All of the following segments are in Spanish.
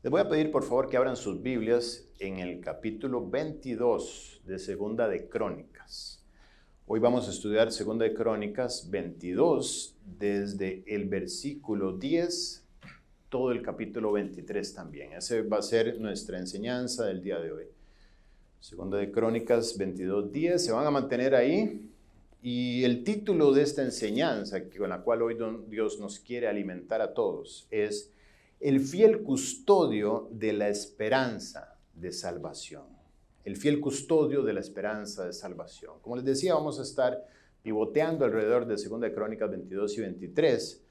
Les voy a pedir por favor que abran sus Biblias en el capítulo 22 de Segunda de Crónicas. Hoy vamos a estudiar Segunda de Crónicas 22 desde el versículo 10, todo el capítulo 23 también. Ese va a ser nuestra enseñanza del día de hoy. Segunda de Crónicas 22, 10, se van a mantener ahí. Y el título de esta enseñanza, con la cual hoy Dios nos quiere alimentar a todos, es el fiel custodio de la esperanza de salvación. El fiel custodio de la esperanza de salvación. Como les decía, vamos a estar pivoteando alrededor de 2 de Crónicas 22 y 23,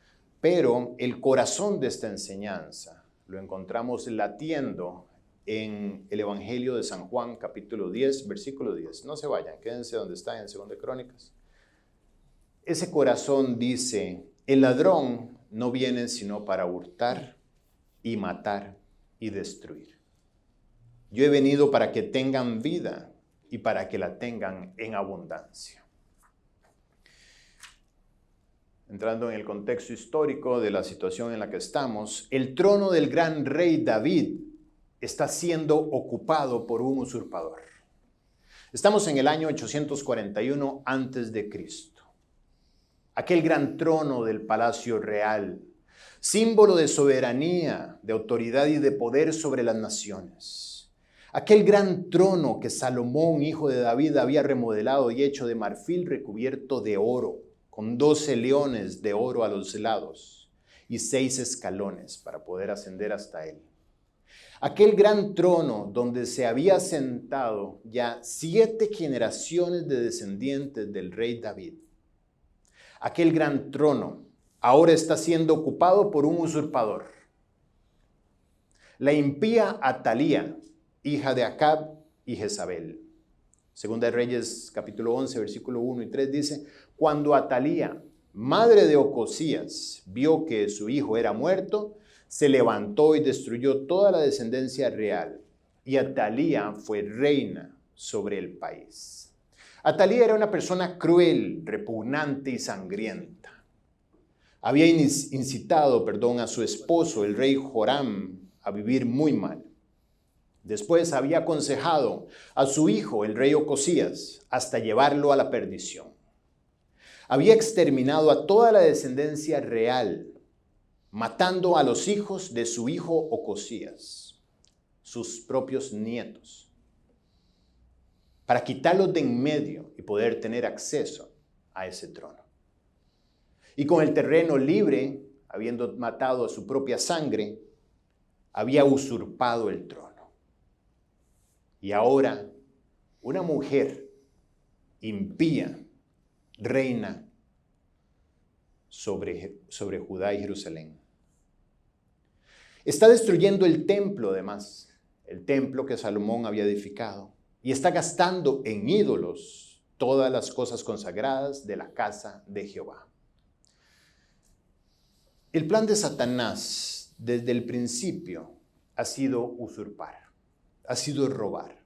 pero el corazón de esta enseñanza lo encontramos latiendo en el Evangelio de San Juan, capítulo 10, versículo 10. No se vayan, quédense donde están en 2 de Crónicas. Ese corazón dice: el ladrón no viene sino para hurtar y matar y destruir. Yo he venido para que tengan vida y para que la tengan en abundancia. Entrando en el contexto histórico de la situación en la que estamos, el trono del gran rey David está siendo ocupado por un usurpador. Estamos en el año 841 a.C. Aquel gran trono del palacio real, símbolo de soberanía, de autoridad y de poder sobre las naciones. Aquel gran trono que Salomón, hijo de David, había remodelado y hecho de marfil recubierto de oro, con 12 leones de oro a los lados y 6 escalones para poder ascender hasta él. Aquel gran trono donde se había sentado ya 7 generaciones de descendientes del rey David. Aquel gran trono ahora está siendo ocupado por un usurpador. La impía Atalía, hija de Acab y Jezabel. Segunda de Reyes, capítulo 11, versículo 1 y 3 dice: cuando Atalía, madre de Ocosías, vio que su hijo era muerto, se levantó y destruyó toda la descendencia real, y Atalía fue reina sobre el país. Atalía era una persona cruel, repugnante y sangrienta. Había incitado, a su esposo, el rey Joram, a vivir muy mal. Después había aconsejado a su hijo, el rey Ocosías, hasta llevarlo a la perdición. Había exterminado a toda la descendencia real, matando a los hijos de su hijo Ocosías, sus propios nietos, para quitarlos de en medio y poder tener acceso a ese trono. Y con el terreno libre, habiendo matado a su propia sangre, había usurpado el trono. Y ahora, una mujer impía reina sobre Judá y Jerusalén. Está destruyendo el templo, además, el templo que Salomón había edificado, y está gastando en ídolos todas las cosas consagradas de la casa de Jehová. El plan de Satanás desde el principio ha sido usurpar, ha sido robar.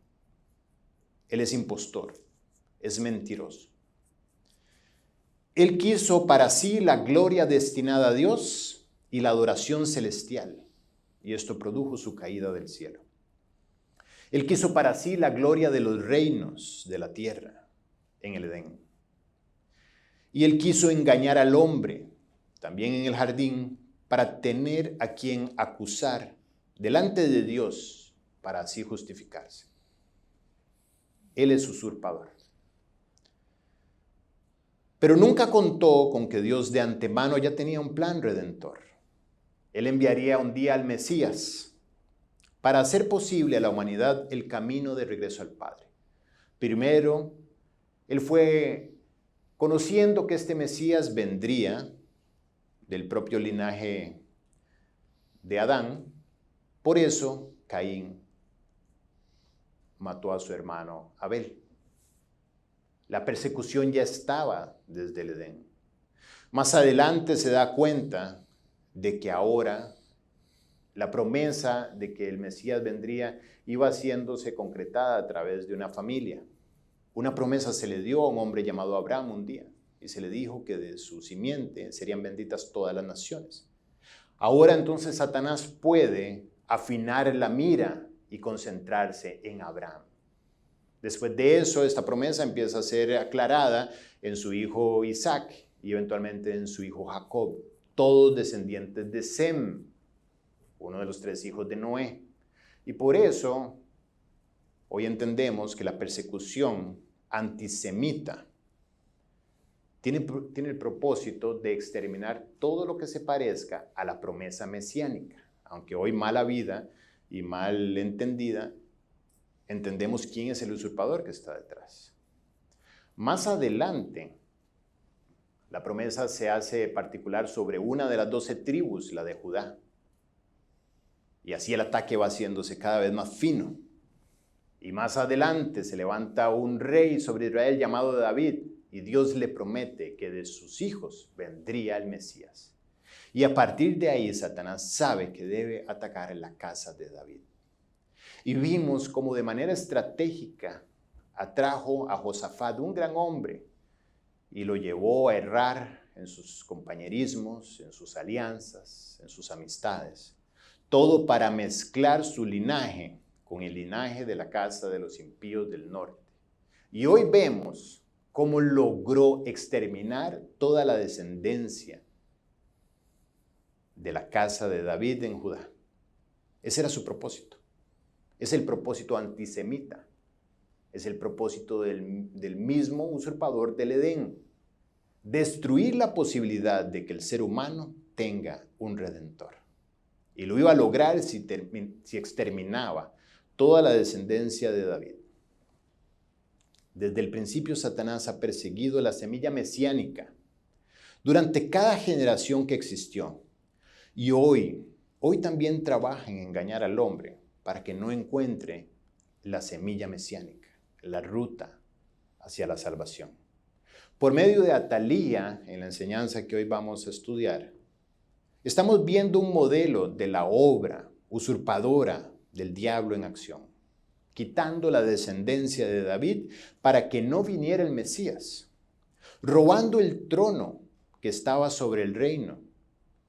Él es impostor, es mentiroso. Él quiso para sí la gloria destinada a Dios y la adoración celestial, y esto produjo su caída del cielo. Él quiso para sí la gloria de los reinos de la tierra en el Edén. Y él quiso engañar al hombre, también en el jardín, para tener a quien acusar delante de Dios para así justificarse. Él es usurpador. Pero nunca contó con que Dios de antemano ya tenía un plan redentor. Él enviaría un día al Mesías para hacer posible a la humanidad el camino de regreso al Padre. Primero, él fue conociendo que este Mesías vendría del propio linaje de Adán. Por eso Caín mató a su hermano Abel. La persecución ya estaba desde el Edén. Más adelante se da cuenta de que ahora la promesa de que el Mesías vendría iba haciéndose concretada a través de una familia. Una promesa se le dio a un hombre llamado Abraham un día y se le dijo que de su simiente serían benditas todas las naciones. Ahora entonces Satanás puede afinar la mira y concentrarse en Abraham. Después de eso, esta promesa empieza a ser aclarada en su hijo Isaac y eventualmente en su hijo Jacob, todos descendientes de Sem, uno de los 3 hijos de Noé. Y por eso, hoy entendemos que la persecución antisemita tiene el propósito de exterminar todo lo que se parezca a la promesa mesiánica. Aunque hoy mala vida y mal entendida, entendemos quién es el usurpador que está detrás. Más adelante, la promesa se hace particular sobre una de las 12 tribus, la de Judá. Y así el ataque va haciéndose cada vez más fino. Y más adelante se levanta un rey sobre Israel llamado David, y Dios le promete que de sus hijos vendría el Mesías. Y a partir de ahí Satanás sabe que debe atacar en la casa de David. Y vimos cómo de manera estratégica atrajo a Josafat, un gran hombre, y lo llevó a errar en sus compañerismos, en sus alianzas, en sus amistades. Todo para mezclar su linaje con el linaje de la casa de los impíos del norte. Y hoy vemos cómo logró exterminar toda la descendencia de la casa de David en Judá. Ese era su propósito. Es el propósito antisemita. Es el propósito del mismo usurpador del Edén. Destruir la posibilidad de que el ser humano tenga un redentor. Y lo iba a lograr si exterminaba toda la descendencia de David. Desde el principio Satanás ha perseguido la semilla mesiánica durante cada generación que existió. Y hoy también trabaja en engañar al hombre para que no encuentre la semilla mesiánica, la ruta hacia la salvación. Por medio de Atalía, en la enseñanza que hoy vamos a estudiar, estamos viendo un modelo de la obra usurpadora del diablo en acción, quitando la descendencia de David para que no viniera el Mesías, robando el trono que estaba sobre el reino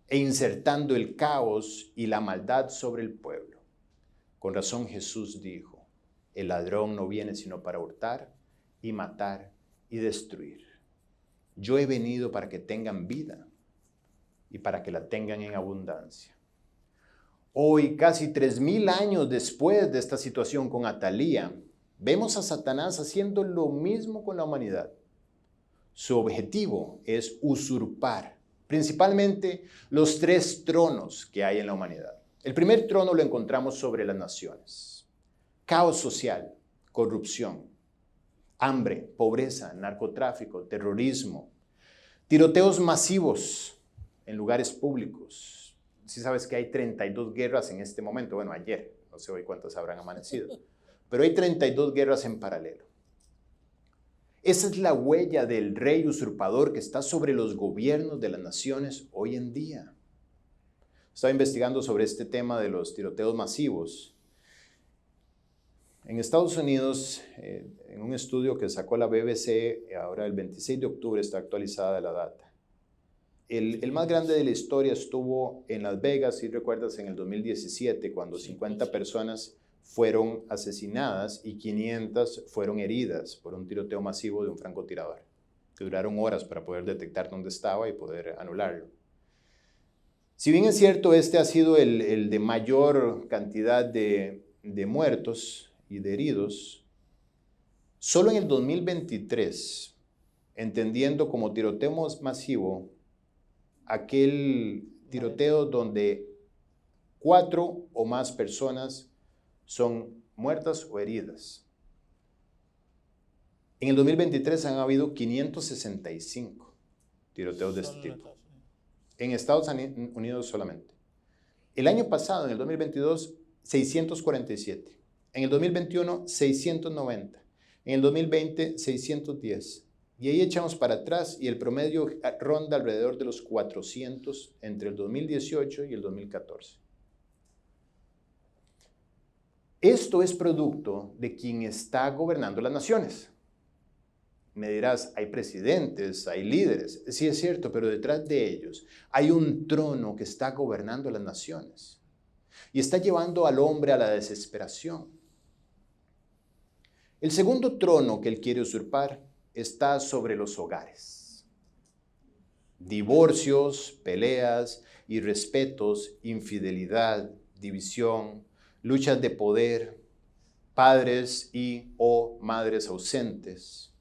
e insertando el caos y la maldad sobre el pueblo. Con razón Jesús dijo, el ladrón no viene sino para hurtar y matar y destruir. Yo he venido para que tengan vida y para que la tengan en abundancia. Hoy, casi 3000 años después de esta situación con Atalía, vemos a Satanás haciendo lo mismo con la humanidad. Su objetivo es usurpar, principalmente los 3 tronos que hay en la humanidad. El primer trono lo encontramos sobre las naciones. Caos social, corrupción, hambre, pobreza, narcotráfico, terrorismo, tiroteos masivos en lugares públicos. Si sabes que hay 32 guerras en este momento, bueno, ayer, no sé hoy cuántas habrán amanecido, pero hay 32 guerras en paralelo. Esa es la huella del rey usurpador que está sobre los gobiernos de las naciones hoy en día. Estaba investigando sobre este tema de los tiroteos masivos. En Estados Unidos, en un estudio que sacó la BBC, ahora el 26 de octubre está actualizada la data. El más grande de la historia estuvo en Las Vegas, si recuerdas, en el 2017, cuando 50 personas fueron asesinadas y 500 fueron heridas por un tiroteo masivo de un francotirador, que duraron horas para poder detectar dónde estaba y poder anularlo. Si bien es cierto, este ha sido el de mayor cantidad de muertos y de heridos, solo en el 2023, entendiendo como tiroteo masivo aquel tiroteo donde 4 o más personas son muertas o heridas. En el 2023 han habido 565 tiroteos de este tipo. En Estados Unidos solamente. El año pasado, en el 2022, 647. En el 2021, 690. En el 2020, 610. Y ahí echamos para atrás y el promedio ronda alrededor de los 400 entre el 2018 y el 2014. Esto es producto de quien está gobernando las naciones. Me dirás, hay presidentes, hay líderes. Sí, es cierto, pero detrás de ellos hay un trono que está gobernando las naciones. y está llevando al hombre a la desesperación. El segundo trono que él quiere usurpar está sobre los hogares. Divorcios, peleas, irrespetos, infidelidad, división, luchas de poder, padres y o madres ausentes.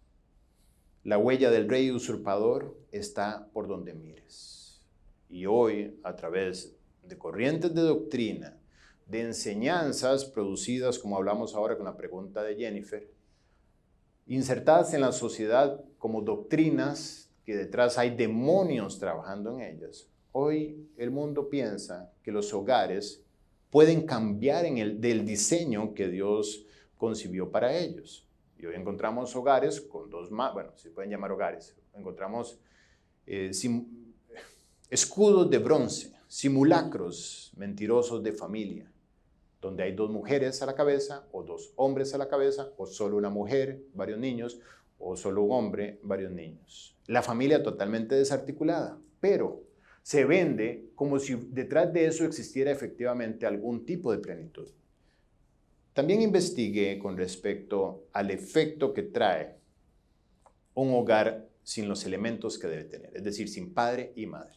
La huella del rey usurpador está por donde mires. Y hoy, a través de corrientes de doctrina, de enseñanzas producidas, como hablamos ahora con la pregunta de Jennifer, insertadas en la sociedad como doctrinas que detrás hay demonios trabajando en ellas. Hoy el mundo piensa que los hogares pueden cambiar del diseño que Dios concibió para ellos. Y hoy encontramos hogares con se pueden llamar hogares. Encontramos escudos de bronce, simulacros mentirosos de familia, donde hay 2 mujeres a la cabeza, o 2 hombres a la cabeza, o solo una mujer, varios niños, o solo un hombre, varios niños. La familia totalmente desarticulada, pero se vende como si detrás de eso existiera efectivamente algún tipo de plenitud. También investigué con respecto al efecto que trae un hogar sin los elementos que debe tener, es decir, sin padre y madre.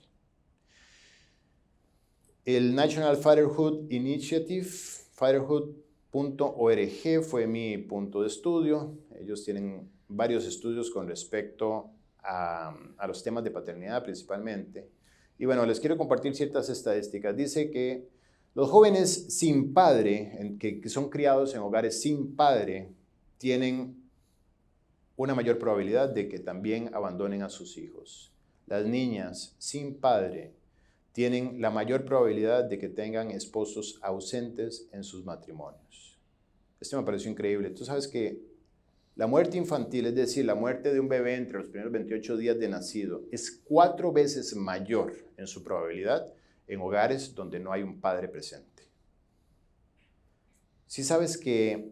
El National Fatherhood Initiative, fatherhood.org, fue mi punto de estudio. Ellos tienen varios estudios con respecto a los temas de paternidad principalmente. Y bueno, les quiero compartir ciertas estadísticas. Dice que los jóvenes sin padre, que son criados en hogares sin padre, tienen una mayor probabilidad de que también abandonen a sus hijos. Las niñas sin padre tienen la mayor probabilidad de que tengan esposos ausentes en sus matrimonios. Esto me pareció increíble. Tú sabes que la muerte infantil, es decir, la muerte de un bebé entre los primeros 28 días de nacido, es 4 veces mayor en su probabilidad en hogares donde no hay un padre presente. Si sabes que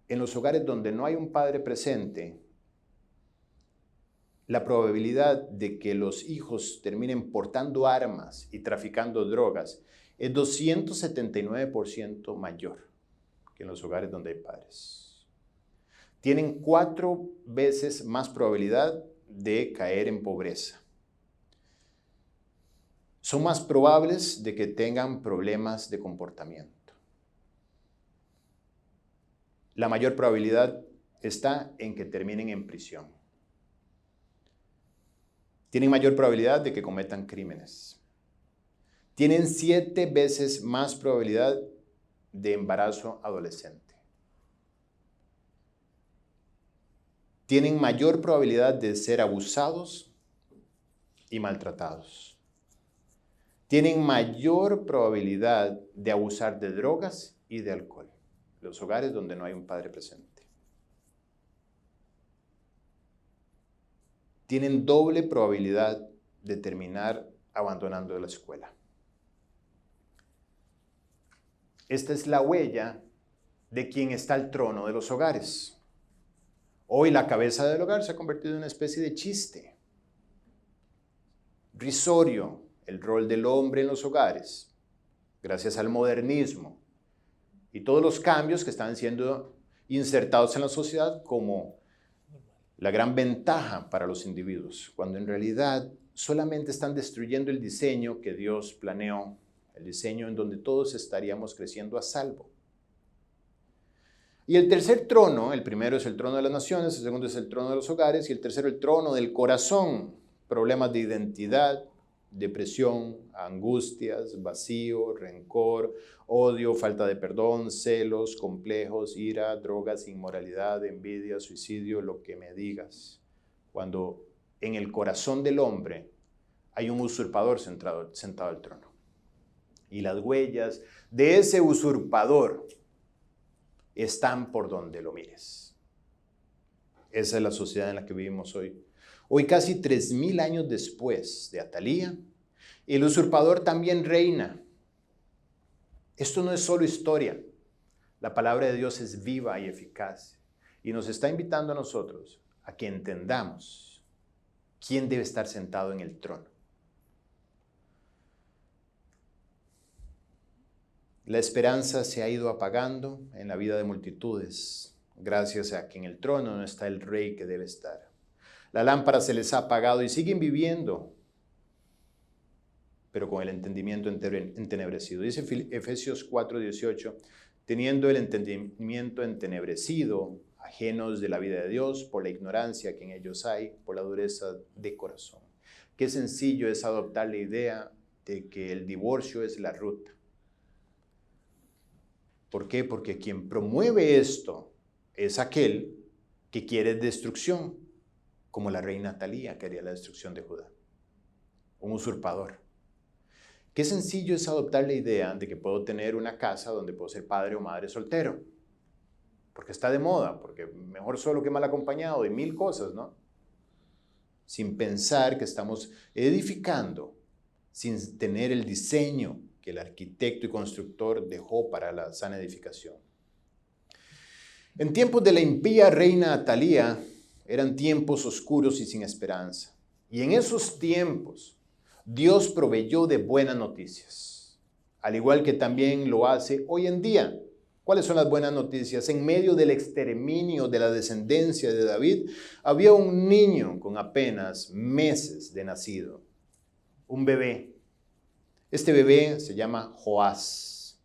en los hogares donde no hay un padre presente, la probabilidad de que los hijos terminen portando armas y traficando drogas es 279% mayor que en los hogares donde hay padres. Tienen 4 veces más probabilidad de caer en pobreza. Son más probables de que tengan problemas de comportamiento. La mayor probabilidad está en que terminen en prisión. Tienen mayor probabilidad de que cometan crímenes. Tienen 7 veces más probabilidad de embarazo adolescente. Tienen mayor probabilidad de ser abusados y maltratados. Tienen mayor probabilidad de abusar de drogas y de alcohol. Los hogares donde no hay un padre presente. Tienen doble probabilidad de terminar abandonando la escuela. Esta es la huella de quien está al trono de los hogares. Hoy la cabeza del hogar se ha convertido en una especie de chiste. Risorio, el rol del hombre en los hogares, gracias al modernismo y todos los cambios que están siendo insertados en la sociedad como la gran ventaja para los individuos, cuando en realidad solamente están destruyendo el diseño que Dios planeó, el diseño en donde todos estaríamos creciendo a salvo. Y el tercer trono, el primero es el trono de las naciones, el segundo es el trono de los hogares y el tercero el trono del corazón, problemas de identidad, depresión, angustias, vacío, rencor, odio, falta de perdón, celos, complejos, ira, drogas, inmoralidad, envidia, suicidio, lo que me digas. Cuando en el corazón del hombre hay un usurpador sentado al trono. Y las huellas de ese usurpador están por donde lo mires. Esa es la sociedad en la que vivimos hoy. Hoy, casi 3000 años después de Atalía, el usurpador también reina. Esto no es solo historia. La palabra de Dios es viva y eficaz. Y nos está invitando a nosotros a que entendamos quién debe estar sentado en el trono. La esperanza se ha ido apagando en la vida de multitudes, gracias a que en el trono no está el rey que debe estar. La lámpara se les ha apagado y siguen viviendo, pero con el entendimiento entenebrecido. Dice Efesios 4:18, teniendo el entendimiento entenebrecido, ajenos de la vida de Dios, por la ignorancia que en ellos hay, por la dureza de corazón. Qué sencillo es adoptar la idea de que el divorcio es la ruta. ¿Por qué? Porque quien promueve esto es aquel que quiere destrucción, como la reina Atalía quería la destrucción de Judá. Un usurpador. Qué sencillo es adoptar la idea de que puedo tener una casa donde puedo ser padre o madre soltero. Porque está de moda, porque mejor solo que mal acompañado, y mil cosas, ¿no? Sin pensar que estamos edificando, sin tener el diseño que el arquitecto y constructor dejó para la sana edificación. En tiempos de la impía reina Atalía, eran tiempos oscuros y sin esperanza. Y en esos tiempos, Dios proveyó de buenas noticias, al igual que también lo hace hoy en día. ¿Cuáles son las buenas noticias? En medio del exterminio de la descendencia de David, había un niño con apenas meses de nacido, un bebé. Este bebé se llama Joás,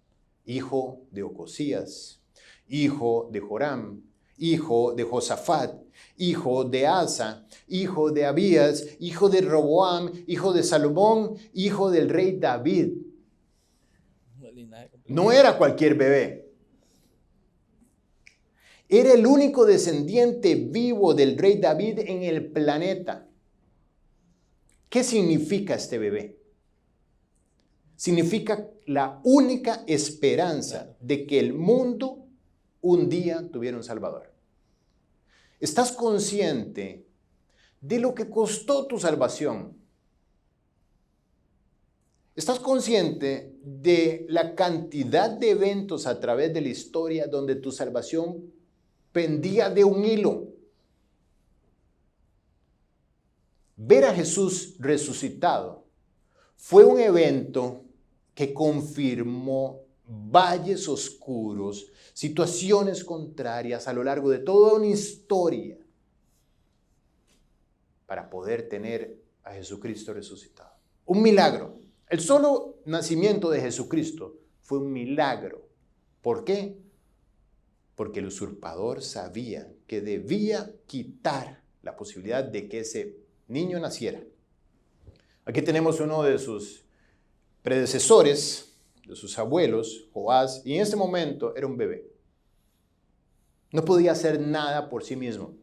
hijo de Ocosías, hijo de Joram, hijo de Josafat, hijo de Asa, hijo de Abías, hijo de Roboam, hijo de Salomón, hijo del rey David. No era cualquier bebé. Era el único descendiente vivo del rey David en el planeta. ¿Qué significa este bebé? Significa la única esperanza de que el mundo un día tuviera un Salvador. ¿Estás consciente de lo que costó tu salvación? ¿Estás consciente de la cantidad de eventos a través de la historia donde tu salvación pendía de un hilo? Ver a Jesús resucitado fue un evento que confirmó valles oscuros, situaciones contrarias a lo largo de toda una historia para poder tener a Jesucristo resucitado. Un milagro. El solo nacimiento de Jesucristo fue un milagro. ¿Por qué? Porque el usurpador sabía que debía quitar la posibilidad de que ese niño naciera. Aquí tenemos uno de sus predecesores, de sus abuelos, Joás, y en ese momento era un bebé. No podía hacer nada por sí mismo.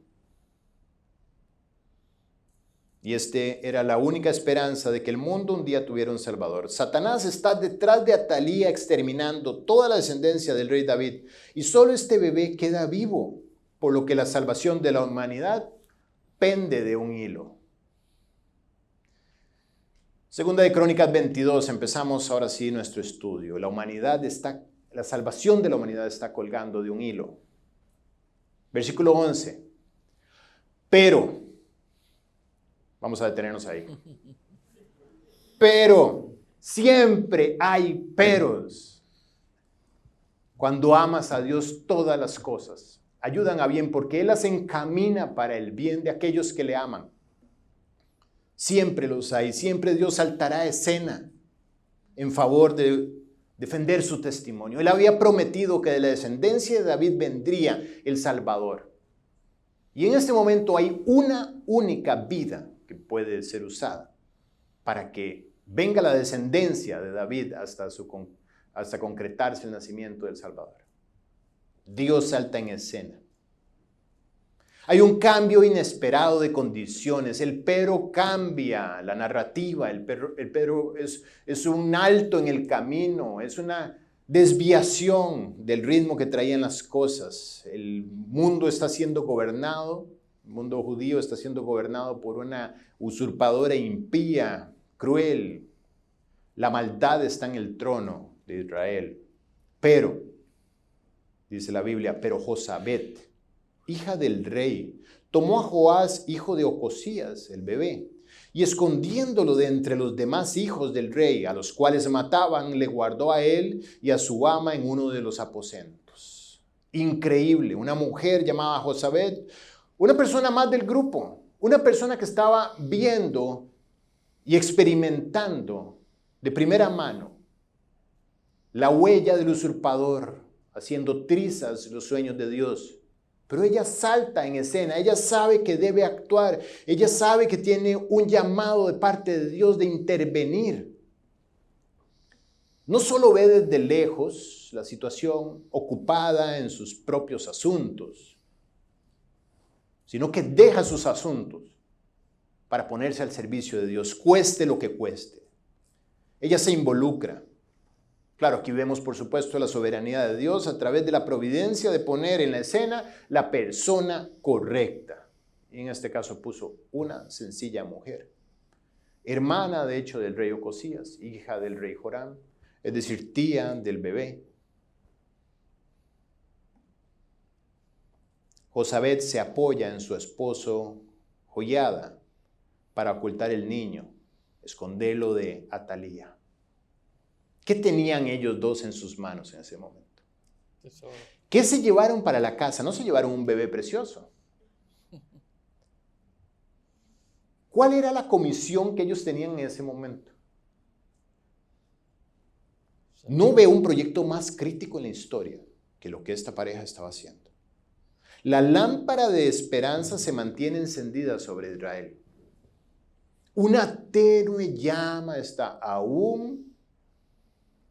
Y era la única esperanza de que el mundo un día tuviera un Salvador. Satanás está detrás de Atalía exterminando toda la descendencia del rey David. Y solo este bebé queda vivo, por lo que la salvación de la humanidad pende de un hilo. Segunda de Crónicas 22, empezamos ahora sí nuestro estudio. La salvación de la humanidad está colgando de un hilo. Versículo 11. Pero, vamos a detenernos ahí. Pero, siempre hay peros. Cuando amas a Dios, todas las cosas ayudan a bien porque Él las encamina para el bien de aquellos que le aman. Siempre los hay, siempre Dios saltará a escena en favor de defender su testimonio. Él había prometido que de la descendencia de David vendría el Salvador. Y en este momento hay una única vida que puede ser usada para que venga la descendencia de David hasta concretarse el nacimiento del Salvador. Dios salta en escena. Hay un cambio inesperado de condiciones. El pero cambia la narrativa. El pero es un alto en el camino. Es una desviación del ritmo que traían las cosas. El mundo está siendo gobernado. El mundo judío está siendo gobernado por una usurpadora impía, cruel. La maldad está en el trono de Israel. Pero, dice la Biblia, pero Josabet, hija del rey, tomó a Joás, hijo de Ocosías, el bebé, y escondiéndolo de entre los demás hijos del rey, a los cuales mataban, le guardó a él y a su ama en uno de los aposentos. Increíble, una mujer llamada Josabet, una persona más del grupo, una persona que estaba viendo y experimentando de primera mano la huella del usurpador, haciendo trizas los sueños de Dios. Pero ella salta en escena, ella sabe que debe actuar, ella sabe que tiene un llamado de parte de Dios de intervenir. No solo ve desde lejos la situación ocupada en sus propios asuntos, sino que deja sus asuntos para ponerse al servicio de Dios, cueste lo que cueste. Ella se involucra. Claro, aquí vemos por supuesto la soberanía de Dios a través de la providencia de poner en la escena la persona correcta. Y en este caso puso una sencilla mujer, hermana de hecho del rey Ocosías, hija del rey Joram, es decir, tía del bebé. Josabet se apoya en su esposo Joiada para ocultar el niño, esconderlo de Atalía. ¿Qué tenían ellos dos en sus manos en ese momento? Tesoro. ¿Qué se llevaron para la casa? No se llevaron un bebé precioso. ¿Cuál era la comisión que ellos tenían en ese momento? No veo un proyecto más crítico en la historia que lo que esta pareja estaba haciendo. La lámpara de esperanza se mantiene encendida sobre Israel. Una tenue llama está aún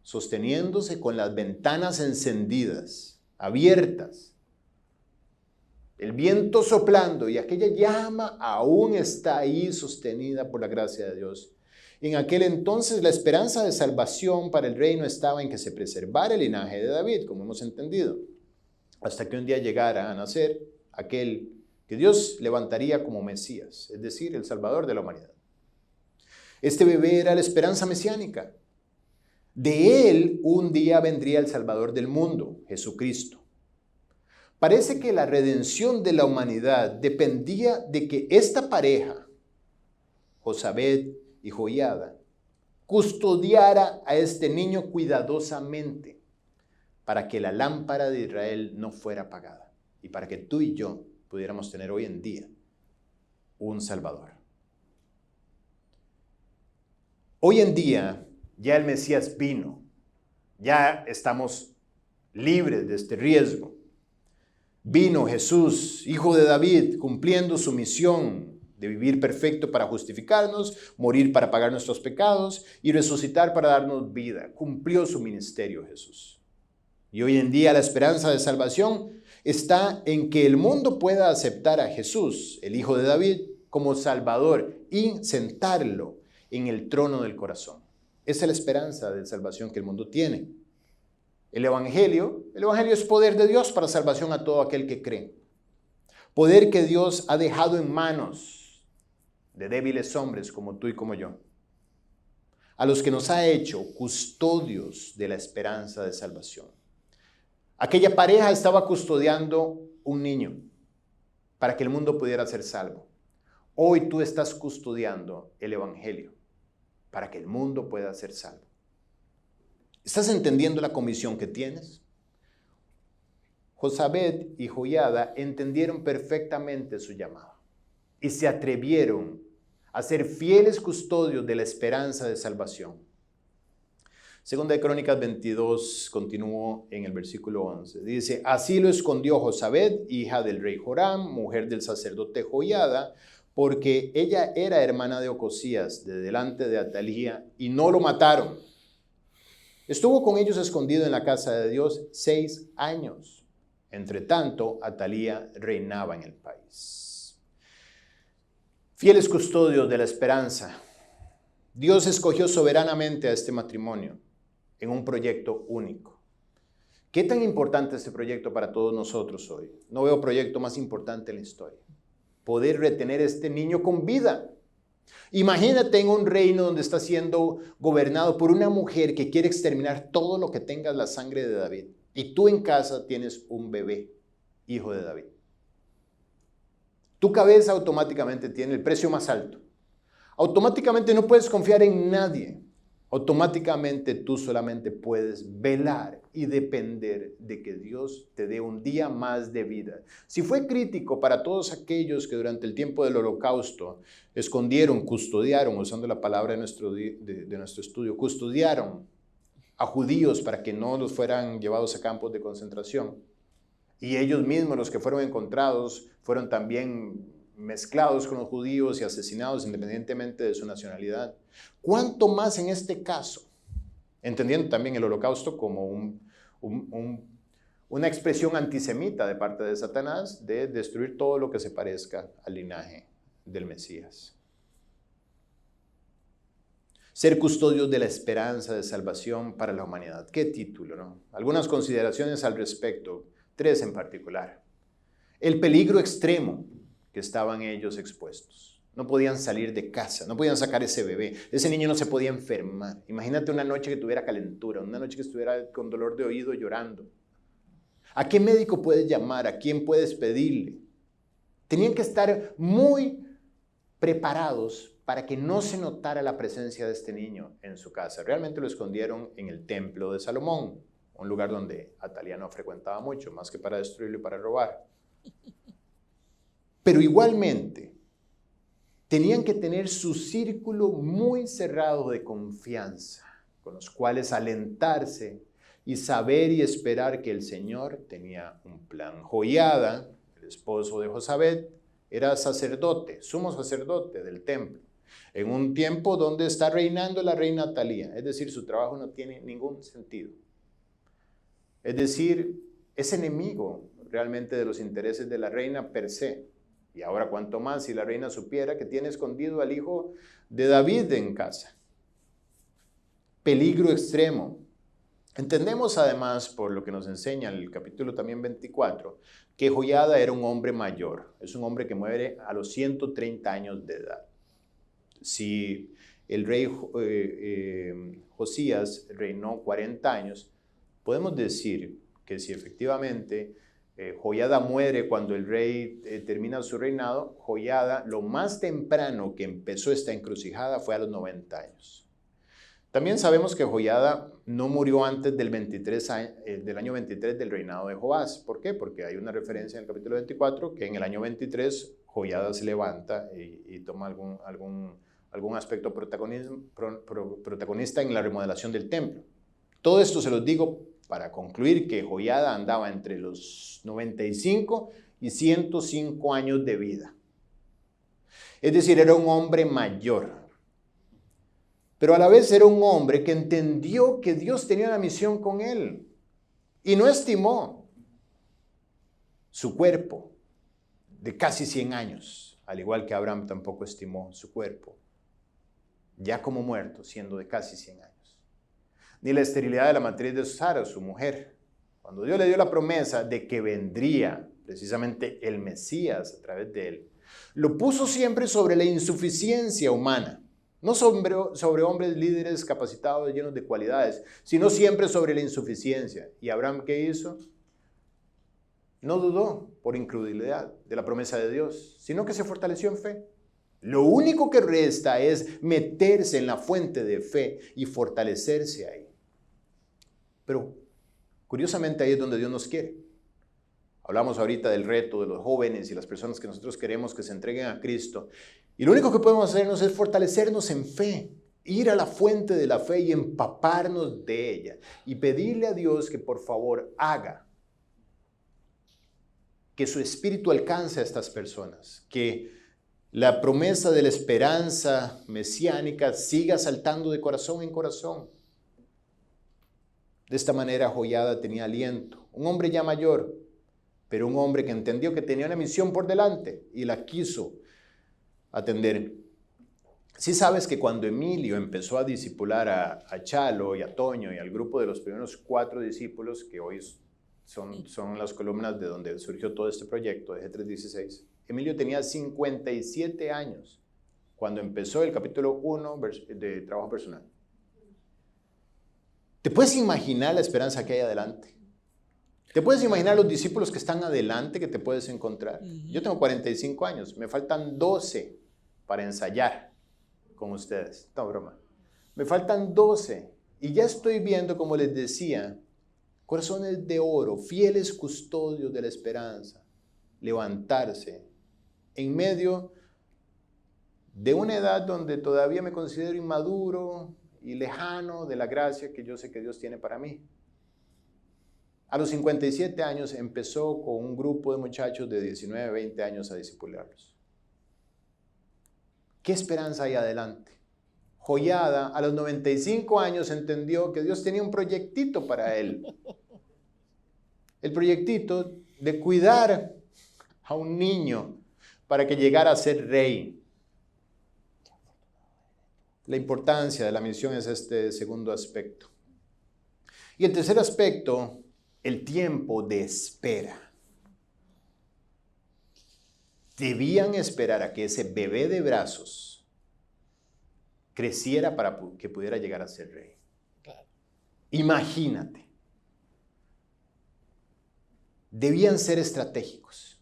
sosteniéndose con las ventanas encendidas, abiertas. El viento soplando y aquella llama aún está ahí sostenida por la gracia de Dios. En aquel entonces la esperanza de salvación para el reino estaba en que se preservara el linaje de David, como hemos entendido, hasta que un día llegara a nacer aquel que Dios levantaría como Mesías, es decir, el Salvador de la humanidad. Este bebé era la esperanza mesiánica. De él un día vendría el Salvador del mundo, Jesucristo. Parece que la redención de la humanidad dependía de que esta pareja, Josabet y Joiada, custodiara a este niño cuidadosamente para que la lámpara de Israel no fuera apagada y para que tú y yo pudiéramos tener hoy en día un Salvador. Hoy en día ya el Mesías vino, ya estamos libres de este riesgo. Vino Jesús, hijo de David, cumpliendo su misión de vivir perfecto para justificarnos, morir para pagar nuestros pecados y resucitar para darnos vida. Cumplió su ministerio Jesús. Y hoy en día la esperanza de salvación está en que el mundo pueda aceptar a Jesús, el hijo de David, como Salvador y sentarlo en el trono del corazón. Esa es la esperanza de salvación que el mundo tiene. El Evangelio es poder de Dios para salvación a todo aquel que cree. Poder que Dios ha dejado en manos de débiles hombres como tú y como yo, a los que nos ha hecho custodios de la esperanza de salvación. Aquella pareja estaba custodiando un niño para que el mundo pudiera ser salvo. Hoy tú estás custodiando el Evangelio para que el mundo pueda ser salvo. ¿Estás entendiendo la comisión que tienes? Josabet y Joiada entendieron perfectamente su llamado y se atrevieron a ser fieles custodios de la esperanza de salvación. Segunda de Crónicas 22 continuó en el versículo 11. Dice, así lo escondió Josabet, hija del rey Joram, mujer del sacerdote Joiada, porque ella era hermana de Ocosías, de delante de Atalía, y no lo mataron. Estuvo con ellos escondido en la casa de Dios 6 años. Entre tanto, Atalía reinaba en el país. Fieles custodios de la esperanza, Dios escogió soberanamente a este matrimonio en un proyecto único. ¿Qué tan importante es este proyecto para todos nosotros hoy? No veo proyecto más importante en la historia. Poder retener a este niño con vida. Imagínate en un reino donde está siendo gobernado por una mujer que quiere exterminar todo lo que tenga la sangre de David. Y tú en casa tienes un bebé, hijo de David. Tu cabeza automáticamente tiene el precio más alto. Automáticamente no puedes confiar en nadie. Automáticamente tú solamente puedes velar y depender de que Dios te dé un día más de vida. Si fue crítico para todos aquellos que durante el tiempo del Holocausto escondieron, custodiaron, usando la palabra de nuestro estudio, custodiaron a judíos para que no los fueran llevados a campos de concentración, y ellos mismos, los que fueron encontrados, fueron también mezclados con los judíos y asesinados independientemente de su nacionalidad. ¿Cuánto más en este caso? Entendiendo también el Holocausto como una expresión antisemita de parte de Satanás de destruir todo lo que se parezca al linaje del Mesías. Ser custodios de la esperanza de salvación para la humanidad. ¿Qué título, no? Algunas consideraciones al respecto, 3 en particular. El peligro extremo que estaban ellos expuestos. No podían salir de casa, no podían sacar ese bebé. Ese niño no se podía enfermar. Imagínate una noche que tuviera calentura, una noche que estuviera con dolor de oído llorando. ¿A qué médico puedes llamar? ¿A quién puedes pedirle? Tenían que estar muy preparados para que no se notara la presencia de este niño en su casa. Realmente lo escondieron en el templo de Salomón, un lugar donde Atalía no frecuentaba mucho, más que para destruirlo y para robar. Pero igualmente, tenían que tener su círculo muy cerrado de confianza, con los cuales alentarse y saber y esperar que el Señor tenía un plan. Joiada, el esposo de Josabet, era sacerdote, sumo sacerdote del templo, en un tiempo donde está reinando la reina Atalía, es decir, su trabajo no tiene ningún sentido. Es decir, es enemigo realmente de los intereses de la reina per se. Y ahora cuanto más si la reina supiera que tiene escondido al hijo de David en casa. Peligro extremo. Entendemos además, por lo que nos enseña el capítulo también 24, que Joiada era un hombre mayor. Es un hombre que muere a los 130 años de edad. Si el rey Josías reinó 40 años, podemos decir que si efectivamente Joiada muere cuando el rey termina su reinado, Joiada lo más temprano que empezó esta encrucijada fue a los 90 años. También sabemos que Joiada no murió antes del año 23 del reinado de Joás. ¿Por qué? Porque hay una referencia en el capítulo 24 que en el año 23 Joiada se levanta y toma algún aspecto protagonista en la remodelación del templo. Todo esto se los digo para concluir que Joiada andaba entre los 95 y 105 años de vida. Es decir, era un hombre mayor. Pero a la vez era un hombre que entendió que Dios tenía una misión con él y no estimó su cuerpo de casi 100 años, al igual que Abraham tampoco estimó su cuerpo, ya como muerto, siendo de casi 100 años. Ni la esterilidad de la matriz de Sara, su mujer. Cuando Dios le dio la promesa de que vendría precisamente el Mesías a través de él, lo puso siempre sobre la insuficiencia humana. No sobre hombres líderes capacitados, llenos de cualidades, sino siempre sobre la insuficiencia. ¿Y Abraham qué hizo? No dudó por incredulidad de la promesa de Dios, sino que se fortaleció en fe. Lo único que resta es meterse en la fuente de fe y fortalecerse ahí. Pero curiosamente ahí es donde Dios nos quiere. Hablamos ahorita del reto de los jóvenes y las personas que nosotros queremos que se entreguen a Cristo. Y lo único que podemos hacernos es fortalecernos en fe, ir a la fuente de la fe y empaparnos de ella. Y pedirle a Dios que por favor haga que su espíritu alcance a estas personas, que la promesa de la esperanza mesiánica siga saltando de corazón en corazón. De esta manera Joiada tenía aliento, un hombre ya mayor, pero un hombre que entendió que tenía una misión por delante y la quiso atender. Sí sabes que cuando Emilio empezó a discipular a Chalo y a Toño y al grupo de los primeros 4 discípulos, que hoy son las columnas de donde surgió todo este proyecto de G316, Emilio tenía 57 años cuando empezó el capítulo 1 de trabajo personal. ¿Te puedes imaginar la esperanza que hay adelante? ¿Te puedes imaginar los discípulos que están adelante que te puedes encontrar? Yo tengo 45 años, me faltan 12 para ensayar. con ustedes. No, broma. Me faltan 12 y ya estoy viendo, como les decía, corazones de oro, fieles custodios de la esperanza, levantarse en medio de una edad donde todavía me considero inmaduro y lejano de la gracia que yo sé que Dios tiene para mí. A los 57 años empezó con un grupo de muchachos de 19, 20 años a discipularlos. ¿Qué esperanza hay adelante? Joiada, a los 95 años entendió que Dios tenía un proyectito para él. El proyectito de cuidar a un niño para que llegara a ser rey. La importancia de la misión es este segundo aspecto. Y el tercer aspecto, el tiempo de espera. Debían esperar a que ese bebé de brazos creciera para que pudiera llegar a ser rey. Claro. Imagínate. Debían ser estratégicos.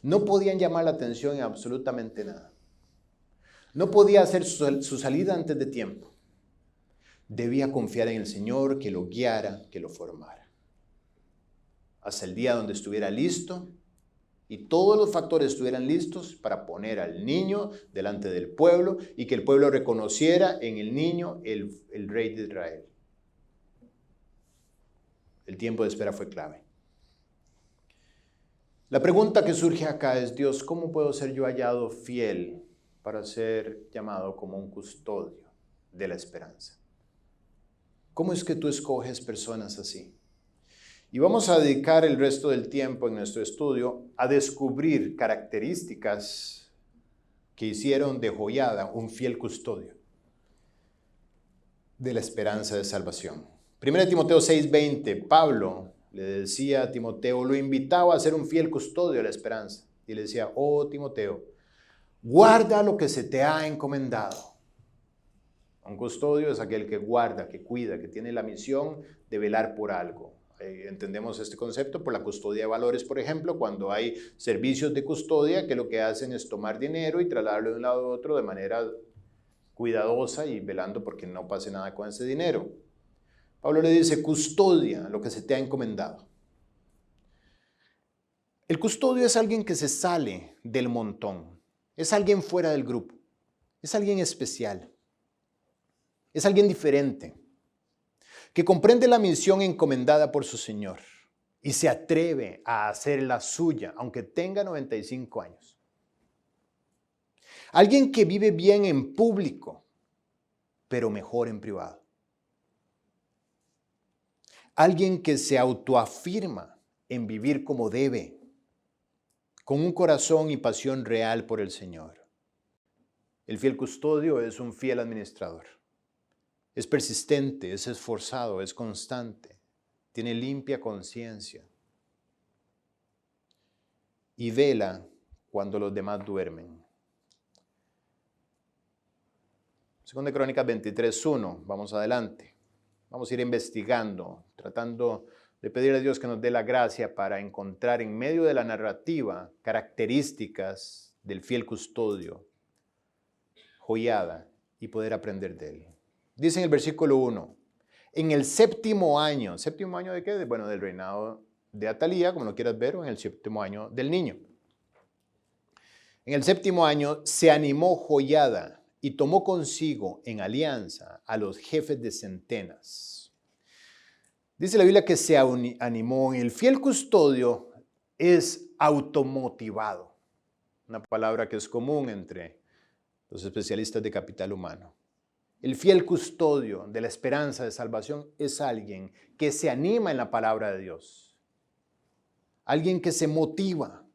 No podían llamar la atención en absolutamente nada. No podía hacer su salida antes de tiempo. Debía confiar en el Señor que lo guiara, que lo formara. Hasta el día donde estuviera listo y todos los factores estuvieran listos para poner al niño delante del pueblo y que el pueblo reconociera en el niño el rey de Israel. El tiempo de espera fue clave. La pregunta que surge acá es, Dios, ¿cómo puedo ser yo hallado fiel para ser llamado como un custodio de la esperanza? ¿Cómo es que tú escoges personas así? Y vamos a dedicar el resto del tiempo en nuestro estudio a descubrir características que hicieron de Joiada un fiel custodio de la esperanza de salvación. 1 Timoteo 6:20, Pablo le decía a Timoteo, lo invitaba a ser un fiel custodio de la esperanza. Y le decía, oh Timoteo, guarda lo que se te ha encomendado. Un custodio es aquel que guarda, que cuida, que tiene la misión de velar por algo. Entendemos este concepto por la custodia de valores, por ejemplo, cuando hay servicios de custodia que lo que hacen es tomar dinero y trasladarlo de un lado a otro de manera cuidadosa y velando porque no pase nada con ese dinero. Pablo le dice, custodia lo que se te ha encomendado. El custodio es alguien que se sale del montón, es alguien fuera del grupo, es alguien especial, es alguien diferente, que comprende la misión encomendada por su Señor y se atreve a hacer la suya, aunque tenga 95 años. Alguien que vive bien en público, pero mejor en privado. Alguien que se autoafirma en vivir como debe, con un corazón y pasión real por el Señor. El fiel custodio es un fiel administrador. Es persistente, es esforzado, es constante, tiene limpia conciencia y vela cuando los demás duermen. Segunda Crónicas 23:1, vamos adelante. Vamos a ir investigando, tratando de pedirle a Dios que nos dé la gracia para encontrar en medio de la narrativa características del fiel custodio, Joiada, y poder aprender de él. Dice en el versículo 1, en el ¿séptimo año de qué? Bueno, del reinado de Atalía, como lo quieras ver, o en el 7º año del niño. En el 7º año se animó Joiada y tomó consigo en alianza a los jefes de centenas. Dice la Biblia que se animó. El fiel custodio es automotivado, una palabra que es común entre los especialistas de capital humano. El fiel custodio de la esperanza de salvación es alguien que se anima en la palabra de Dios. Alguien que se motiva.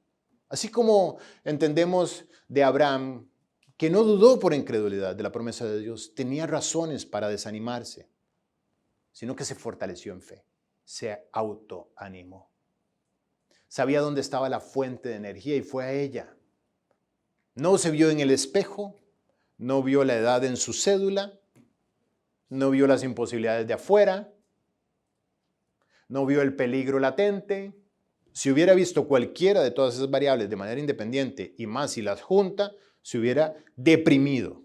Así como entendemos de Abraham, que no dudó por incredulidad de la promesa de Dios, tenía razones para desanimarse, sino que se fortaleció en fe, se autoanimó. Sabía dónde estaba la fuente de energía y fue a ella. No se vio en el espejo, no vio la edad en su cédula, no vio las imposibilidades de afuera, no vio el peligro latente. Si hubiera visto cualquiera de todas esas variables de manera independiente y más si las junta, se hubiera deprimido.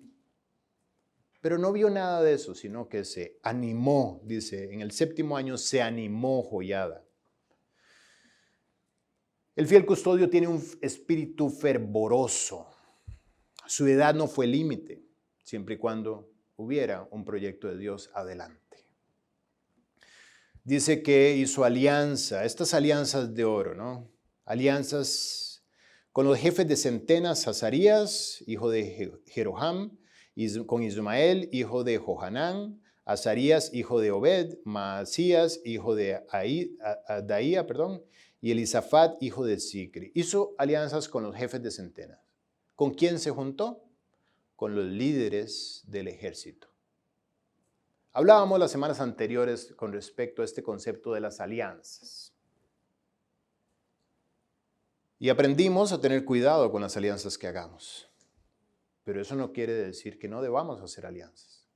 Pero no vio nada de eso, sino que se animó, dice, en el 7º año se animó Joiada. El fiel custodio tiene un espíritu fervoroso. Su edad no fue límite, siempre y cuando hubiera un proyecto de Dios adelante. Dice que hizo alianza, estas alianzas de oro, ¿no? Alianzas con los jefes de centenas, Azarías, hijo de Jeroham, con Ismael, hijo de Johanán, Azarías, hijo de Obed, Maasías, hijo de Adaía, y Elisafat, hijo de Sicri. Hizo alianzas con los jefes de centenas. ¿Con quién se juntó? Con los líderes del ejército. Hablábamos las semanas anteriores con respecto a este concepto de las alianzas. Y aprendimos a tener cuidado con las alianzas que hagamos. Pero eso no quiere decir que no debamos hacer alianzas.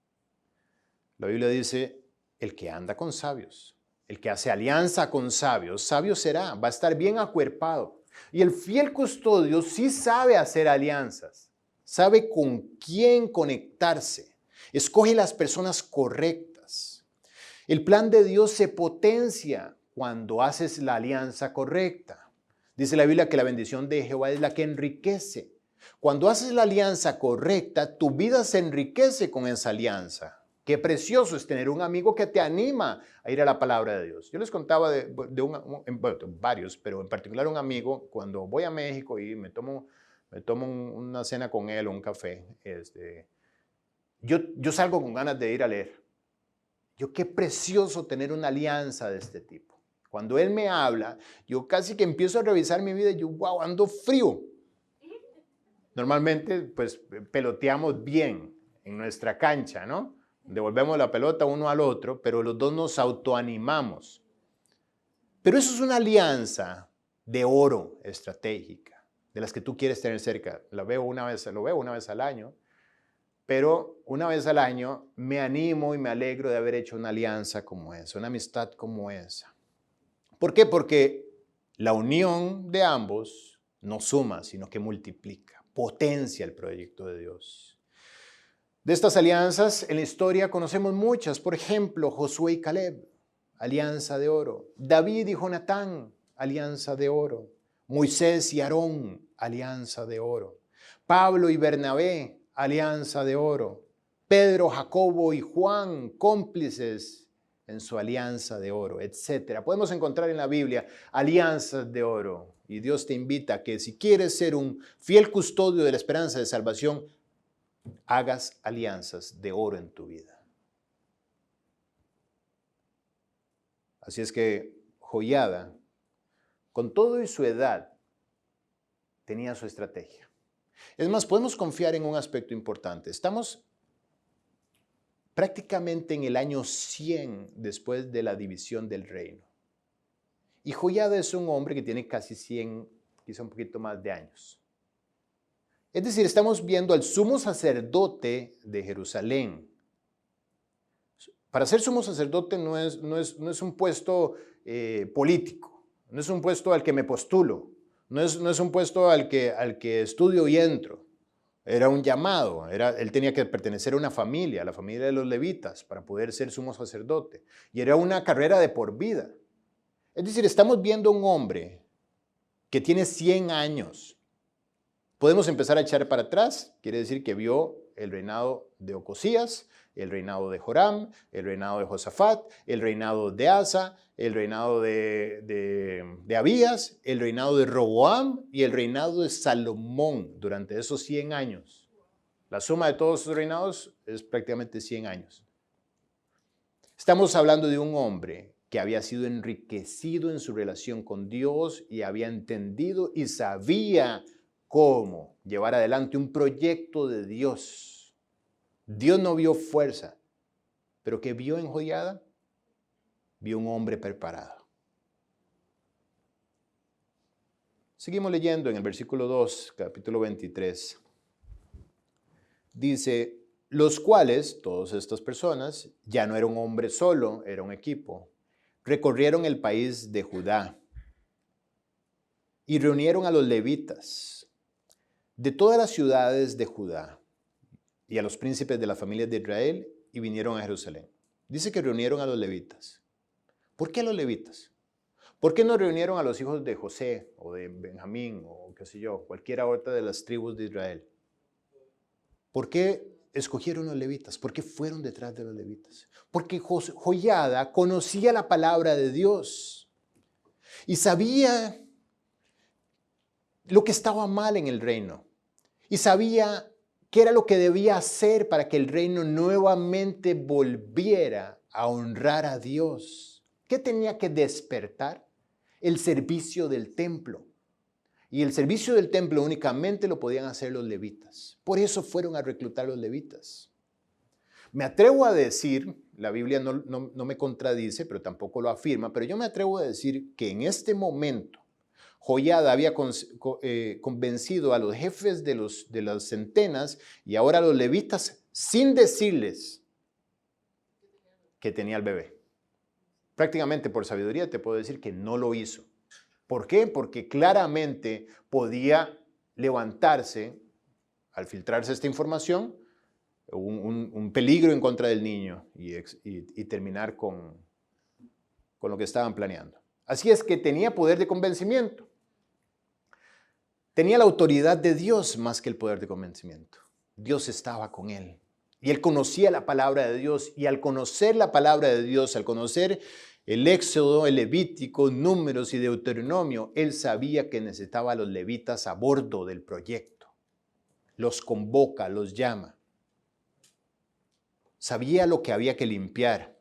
La Biblia dice, el que anda con sabios, el que hace alianza con sabios, sabio será, va a estar bien acuerpado. Y el fiel custodio sí sabe hacer alianzas, sabe con quién conectarse, escoge las personas correctas. El plan de Dios se potencia cuando haces la alianza correcta. Dice la Biblia que la bendición de Jehová es la que enriquece. Cuando haces la alianza correcta, tu vida se enriquece con esa alianza. Qué precioso es tener un amigo que te anima a ir a la palabra de Dios. Yo les contaba de varios, pero en particular un amigo, cuando voy a México y me tomo una cena con él o un café, yo salgo con ganas de ir a leer. Qué precioso tener una alianza de este tipo. Cuando él me habla, yo casi que empiezo a revisar mi vida y yo, wow, ando frío. Normalmente, pues, peloteamos bien en nuestra cancha, ¿no? Devolvemos la pelota uno al otro, pero los dos nos autoanimamos. Pero eso es una alianza de oro estratégica, de las que tú quieres tener cerca. Lo veo una vez al año, pero una vez al año me animo y me alegro de haber hecho una alianza como esa, una amistad como esa. ¿Por qué? Porque la unión de ambos no suma, sino que multiplica, potencia el proyecto de Dios. De estas alianzas en la historia conocemos muchas. Por ejemplo, Josué y Caleb, alianza de oro. David y Jonatán, alianza de oro. Moisés y Aarón, alianza de oro. Pablo y Bernabé, alianza de oro. Pedro, Jacobo y Juan, cómplices en su alianza de oro, etc. Podemos encontrar en la Biblia alianzas de oro. Y Dios te invita a que si quieres ser un fiel custodio de la esperanza de salvación, hagas alianzas de oro en tu vida. Así es que Joiada, con todo y su edad, tenía su estrategia. Es más, podemos confiar en un aspecto importante. Estamos prácticamente en el año 100 después de la división del reino. Y Joiada es un hombre que tiene casi 100, quizá un poquito más de años. Es decir, estamos viendo al sumo sacerdote de Jerusalén. Para ser sumo sacerdote no es un puesto político, no es un puesto al que me postulo, no es un puesto al que estudio y entro. Era un llamado, él tenía que pertenecer a una familia, a la familia de los levitas, para poder ser sumo sacerdote. Y era una carrera de por vida. Es decir, estamos viendo un hombre que tiene 100 años. Podemos empezar a echar para atrás, quiere decir que vio el reinado de Ocosías, el reinado de Joram, el reinado de Josafat, el reinado de Asa, el reinado de Abías, el reinado de Roboam y el reinado de Salomón durante esos 100 años. La suma de todos esos reinados es prácticamente 100 años. Estamos hablando de un hombre que había sido enriquecido en su relación con Dios y había entendido y sabía cómo llevar adelante un proyecto de Dios. Dios no vio fuerza, pero ¿qué vio en Joiada? Vio un hombre preparado. Seguimos leyendo en el versículo 2, capítulo 23. Dice, los cuales, todas estas personas, ya no era un hombre solo, era un equipo. Recorrieron el país de Judá y reunieron a los levitas, de todas las ciudades de Judá y a los príncipes de las familias de Israel y vinieron a Jerusalén. Dice que reunieron a los levitas. ¿Por qué a los levitas? ¿Por qué no reunieron a los hijos de José o de Benjamín o qué sé yo, cualquiera otra de las tribus de Israel? ¿Por qué escogieron los levitas? ¿Por qué fueron detrás de los levitas? Porque Joiada conocía la palabra de Dios y sabía lo que estaba mal en el reino y sabía qué era lo que debía hacer para que el reino nuevamente volviera a honrar a Dios. ¿Qué tenía que despertar? El servicio del templo. Y el servicio del templo únicamente lo podían hacer los levitas. Por eso fueron a reclutar los levitas. Me atrevo a decir, la Biblia no me contradice, pero tampoco lo afirma, pero yo me atrevo a decir que en este momento Joiada había convencido a los jefes de las centenas y ahora a los levitas sin decirles que tenía el bebé. Prácticamente por sabiduría te puedo decir que no lo hizo. ¿Por qué? Porque claramente podía levantarse, al filtrarse esta información, un peligro en contra del niño y terminar con lo que estaban planeando. Así es que tenía poder de convencimiento. Tenía la autoridad de Dios más que el poder de convencimiento. Dios estaba con él. Y él conocía la palabra de Dios. Y al conocer la palabra de Dios, al conocer el Éxodo, el Levítico, Números y Deuteronomio, él sabía que necesitaba a los levitas a bordo del proyecto. Los convoca, los llama. Sabía lo que había que limpiar.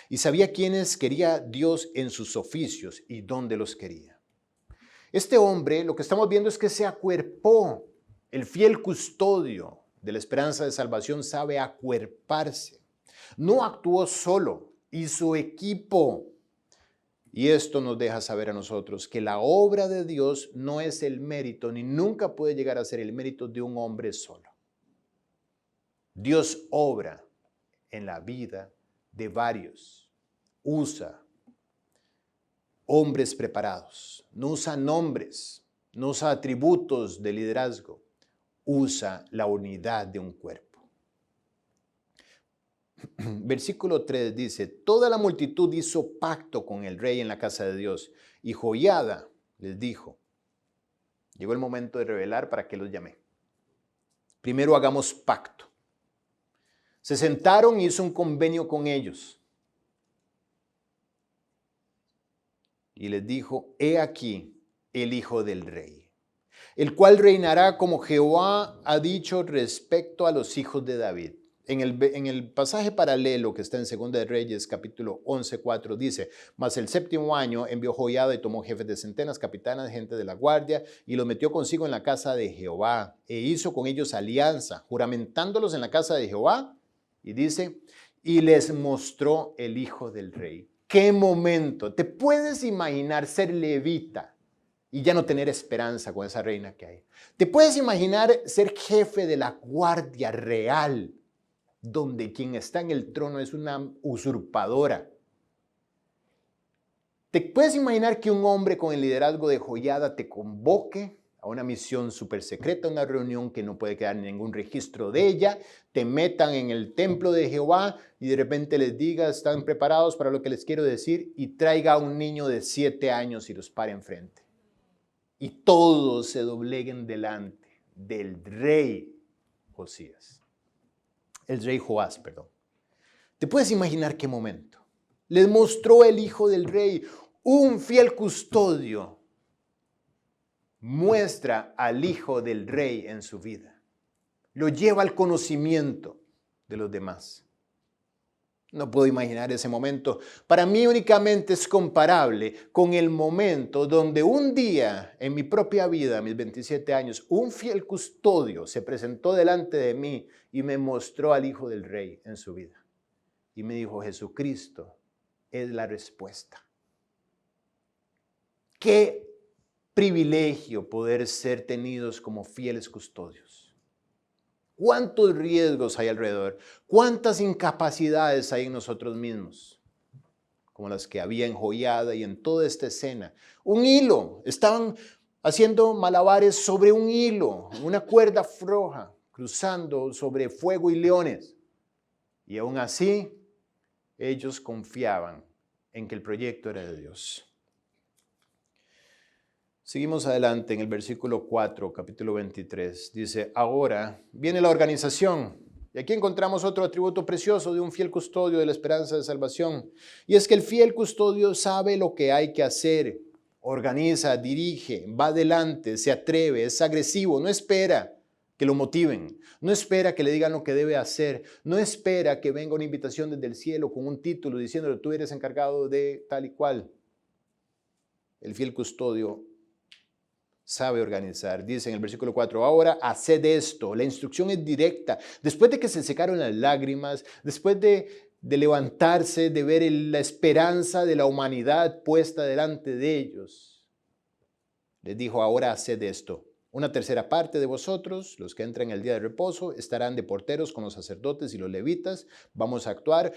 Y sabía quiénes quería Dios en sus oficios y dónde los quería. Este hombre, lo que estamos viendo es que se acuerpó. El fiel custodio de la esperanza de salvación sabe acuerparse. No actuó solo, hizo equipo. Y esto nos deja saber a nosotros que la obra de Dios no es el mérito, ni nunca puede llegar a ser el mérito de un hombre solo. Dios obra en la vida de varios. Usa hombres preparados. No usa nombres, no usa atributos de liderazgo. Usa la unidad de un cuerpo. Versículo 3 dice, toda la multitud hizo pacto con el rey en la casa de Dios. Y Joiada les dijo, llegó el momento de revelar para qué los llamé. Primero hagamos pacto. Se sentaron y hizo un convenio con ellos. Y les dijo, he aquí el hijo del rey, el cual reinará como Jehová ha dicho respecto a los hijos de David. En el pasaje paralelo que está en 2 de Reyes, capítulo 11:4, dice, mas el séptimo año envió Joiada y tomó jefes de centenas, capitanas, gente de la guardia, y los metió consigo en la casa de Jehová, e hizo con ellos alianza, juramentándolos en la casa de Jehová, y dice, y les mostró el hijo del rey. ¡Qué momento! ¿Te puedes imaginar ser levita y ya no tener esperanza con esa reina que hay? ¿Te puedes imaginar ser jefe de la guardia real, donde quien está en el trono es una usurpadora? ¿Te puedes imaginar que un hombre con el liderazgo de Joiada te convoque a una misión súper secreta, una reunión que no puede quedar ningún registro de ella, te metan en el templo de Jehová y de repente les diga, están preparados para lo que les quiero decir, y traiga a un niño de 7 años y los pare enfrente? Y todos se dobleguen delante del rey Josías. El rey Joás, perdón. ¿Te puedes imaginar qué momento? Les mostró el hijo del rey, un fiel custodio. Muestra al hijo del rey en su vida. Lo lleva al conocimiento de los demás. No puedo imaginar ese momento. Para mí únicamente es comparable con el momento donde un día en mi propia vida, a mis 27 años, un fiel custodio se presentó delante de mí y me mostró al hijo del rey en su vida. Y me dijo, Jesucristo es la respuesta. ¿Qué privilegio poder ser tenidos como fieles custodios? ¿Cuántos riesgos hay alrededor? ¿Cuántas incapacidades hay en nosotros mismos? Como las que había en Joiada y en toda esta escena. Un hilo. Estaban haciendo malabares sobre un hilo, una cuerda floja, cruzando sobre fuego y leones. Y aún así, ellos confiaban en que el proyecto era de Dios. Seguimos adelante en el versículo 4, capítulo 23. Dice, ahora viene la organización. Y aquí encontramos otro atributo precioso de un fiel custodio de la esperanza de salvación. Y es que el fiel custodio sabe lo que hay que hacer. Organiza, dirige, va adelante, se atreve, es agresivo, no espera que lo motiven, no espera que le digan lo que debe hacer, no espera que venga una invitación desde el cielo con un título diciéndole tú eres encargado de tal y cual. El fiel custodio sabe organizar. Dice en el versículo 4, ahora haced esto. La instrucción es directa. Después de que se secaron las lágrimas, después de levantarse, de ver la esperanza de la humanidad puesta delante de ellos, les dijo, ahora haced esto. Una tercera parte de vosotros, los que entran el día de reposo, estarán de porteros con los sacerdotes y los levitas. Vamos a actuar.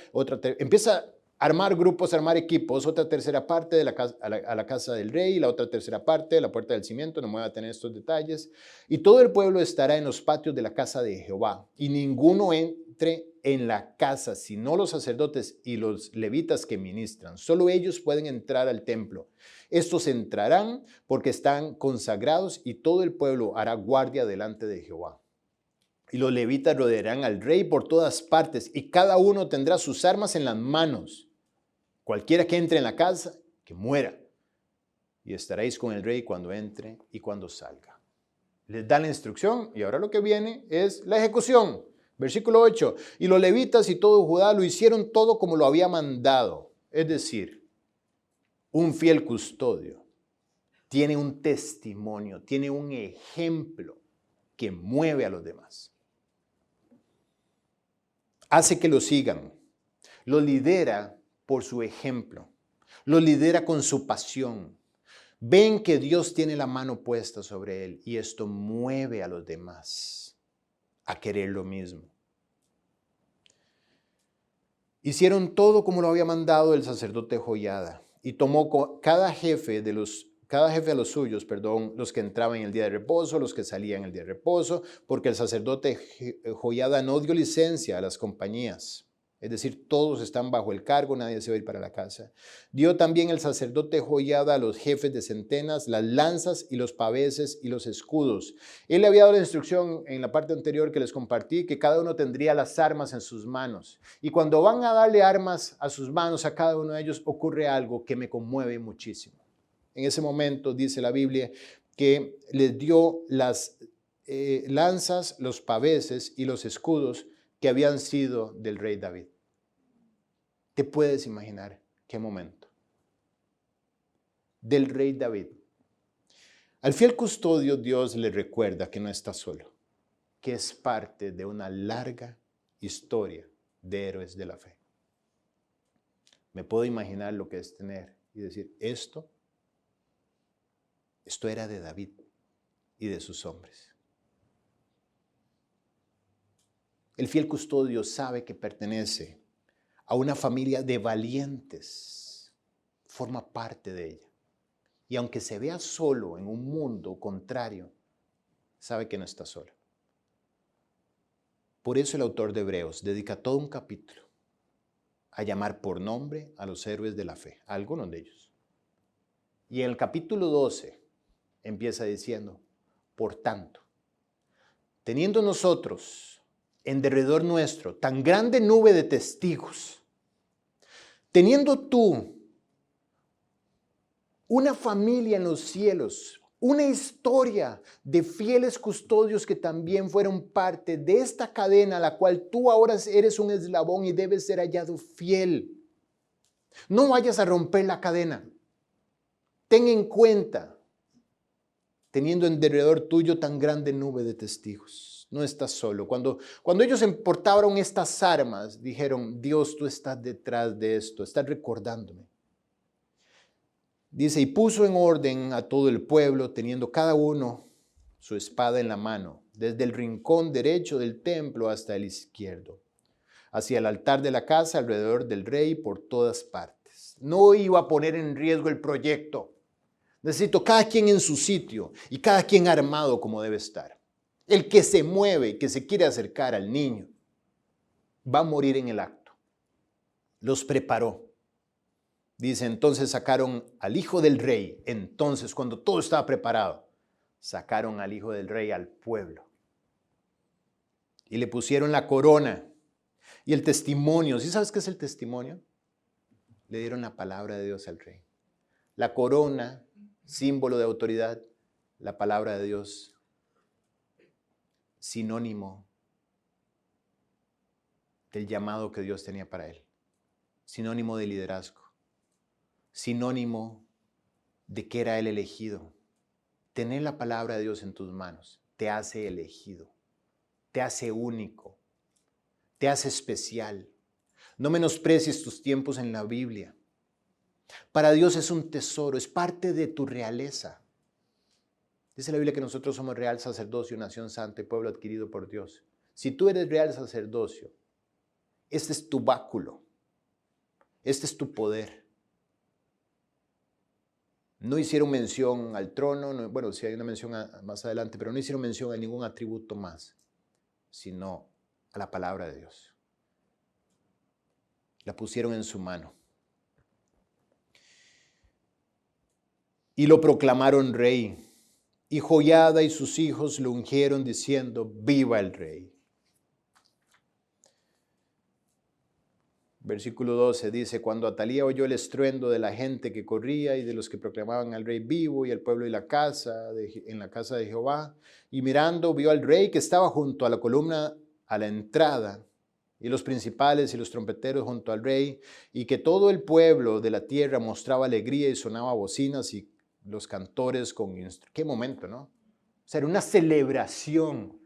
Empieza armar grupos, armar equipos, otra tercera parte de a la casa del rey, la otra tercera parte de la puerta del cimiento, no me voy a tener estos detalles, y todo el pueblo estará en los patios de la casa de Jehová, y ninguno entre en la casa, sino los sacerdotes y los levitas que ministran, solo ellos pueden entrar al templo. Estos entrarán porque están consagrados y todo el pueblo hará guardia delante de Jehová. Y los levitas rodearán al rey por todas partes y cada uno tendrá sus armas en las manos. Cualquiera que entre en la casa, que muera. Y estaréis con el rey cuando entre y cuando salga. Les da la instrucción y ahora lo que viene es la ejecución. Versículo 8. Y los levitas y todo Judá lo hicieron todo como lo había mandado. Es decir, un fiel custodio tiene un testimonio, tiene un ejemplo que mueve a los demás. Hace que lo sigan, lo lidera por su ejemplo, lo lidera con su pasión. Ven que Dios tiene la mano puesta sobre él y esto mueve a los demás a querer lo mismo. Hicieron todo como lo había mandado el sacerdote Joiada y tomó cada jefe a los suyos, los que entraban en el día de reposo, los que salían en el día de reposo, porque el sacerdote Joiada no dio licencia a las compañías. Es decir, todos están bajo el cargo, nadie se va a ir para la casa. Dio también el sacerdote Joiada a los jefes de centenas, las lanzas y los paveses y los escudos. Él le había dado la instrucción en la parte anterior que les compartí, que cada uno tendría las armas en sus manos. Y cuando van a darle armas a sus manos a cada uno de ellos, ocurre algo que me conmueve muchísimo. En ese momento dice la Biblia que les dio las lanzas, los paveses y los escudos que habían sido del rey David. ¿Te puedes imaginar qué momento? Del rey David. Al fiel custodio Dios le recuerda que no está solo, que es parte de una larga historia de héroes de la fe. Me puedo imaginar lo que es tener y decir, esto era de David y de sus hombres. El fiel custodio sabe que pertenece a una familia de valientes, forma parte de ella. Y aunque se vea solo en un mundo contrario, sabe que no está solo. Por eso el autor de Hebreos dedica todo un capítulo a llamar por nombre a los héroes de la fe, a algunos de ellos. Y en el capítulo 12 empieza diciendo, por tanto, teniendo nosotros en derredor nuestro tan grande nube de testigos, teniendo tú una familia en los cielos, una historia de fieles custodios que también fueron parte de esta cadena a la cual tú ahora eres un eslabón y debes ser hallado fiel. No vayas a romper la cadena. Ten en cuenta, teniendo en derredor tuyo tan grande nube de testigos. No estás solo. Cuando ellos portaron estas armas, dijeron, Dios, tú estás detrás de esto, estás recordándome. Dice, y puso en orden a todo el pueblo, teniendo cada uno su espada en la mano, desde el rincón derecho del templo hasta el izquierdo, hacia el altar de la casa, alrededor del rey, por todas partes. No iba a poner en riesgo el proyecto. Necesito cada quien en su sitio y cada quien armado como debe estar. El que se mueve, que se quiere acercar al niño, va a morir en el acto. Los preparó. Dice, entonces sacaron al hijo del rey. Entonces, cuando todo estaba preparado, sacaron al hijo del rey al pueblo. Y le pusieron la corona y el testimonio. ¿Sí sabes qué es el testimonio? Le dieron la palabra de Dios al rey. La corona, símbolo de autoridad. La palabra de Dios, sinónimo del llamado que Dios tenía para él. Sinónimo de liderazgo. Sinónimo de que era el elegido. Tener la palabra de Dios en tus manos te hace elegido, te hace único, te hace especial. No menosprecies tus tiempos en la Biblia. Para Dios es un tesoro, es parte de tu realeza. Dice la Biblia que nosotros somos real sacerdocio, nación santa y pueblo adquirido por Dios. Si tú eres real sacerdocio, este es tu báculo, este es tu poder. No hicieron mención al trono, bueno, sí hay una mención más adelante, pero no hicieron mención a ningún atributo más, sino a la palabra de Dios. La pusieron en su mano. Y lo proclamaron rey. Y Joiada y sus hijos lo ungieron diciendo, viva el rey. Versículo 12 dice, cuando Atalía oyó el estruendo de la gente que corría y de los que proclamaban al rey vivo y el pueblo y la casa en la casa de Jehová, y mirando vio al rey que estaba junto a la columna a la entrada, y los principales y los trompeteros junto al rey, y que todo el pueblo de la tierra mostraba alegría y sonaba bocinas y los cantores con instrumentos. Qué momento, ¿no? O sea, era una celebración.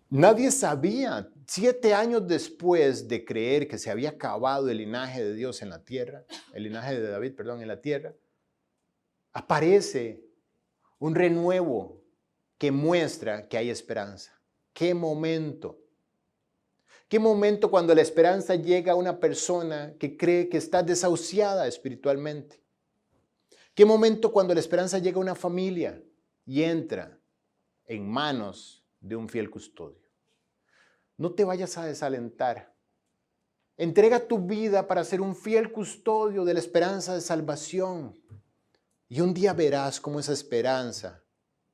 Nadie sabía, 7 años después de creer que se había acabado el linaje de Dios en la tierra, el linaje de David, perdón, en la tierra, aparece un renuevo que muestra que hay esperanza. ¡Qué momento! ¡Qué momento cuando la esperanza llega a una persona que cree que está desahuciada espiritualmente! ¡Qué momento cuando la esperanza llega a una familia y entra en manos de un fiel custodio! No te vayas a desalentar. Entrega tu vida para ser un fiel custodio de la esperanza de salvación. Y un día verás cómo esa esperanza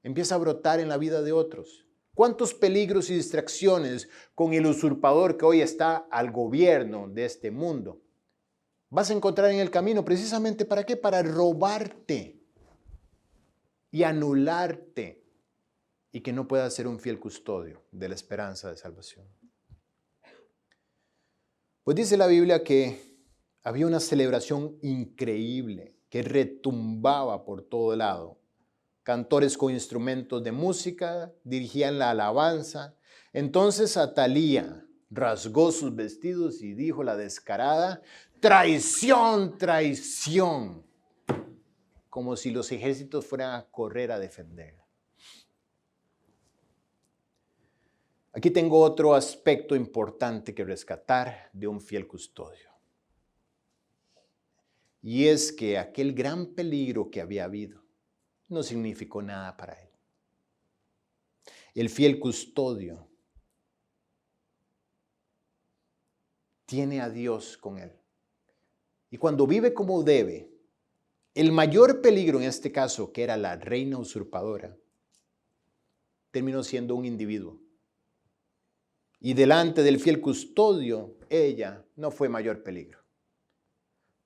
empieza a brotar en la vida de otros. ¿Cuántos peligros y distracciones con el usurpador que hoy está al gobierno de este mundo vas a encontrar en el camino? ¿Precisamente para qué? Para robarte y anularte y que no puedas ser un fiel custodio de la esperanza de salvación. Pues dice la Biblia que había una celebración increíble que retumbaba por todo lado. Cantores con instrumentos de música dirigían la alabanza. Entonces Atalía rasgó sus vestidos y dijo la descarada, traición, traición, como si los ejércitos fueran a correr a defenderla. Aquí tengo otro aspecto importante que rescatar de un fiel custodio. Y es que aquel gran peligro que había habido no significó nada para él. El fiel custodio tiene a Dios con él. Y cuando vive como debe, el mayor peligro en este caso, que era la reina usurpadora, terminó siendo un individuo. Y delante del fiel custodio, ella no fue mayor peligro.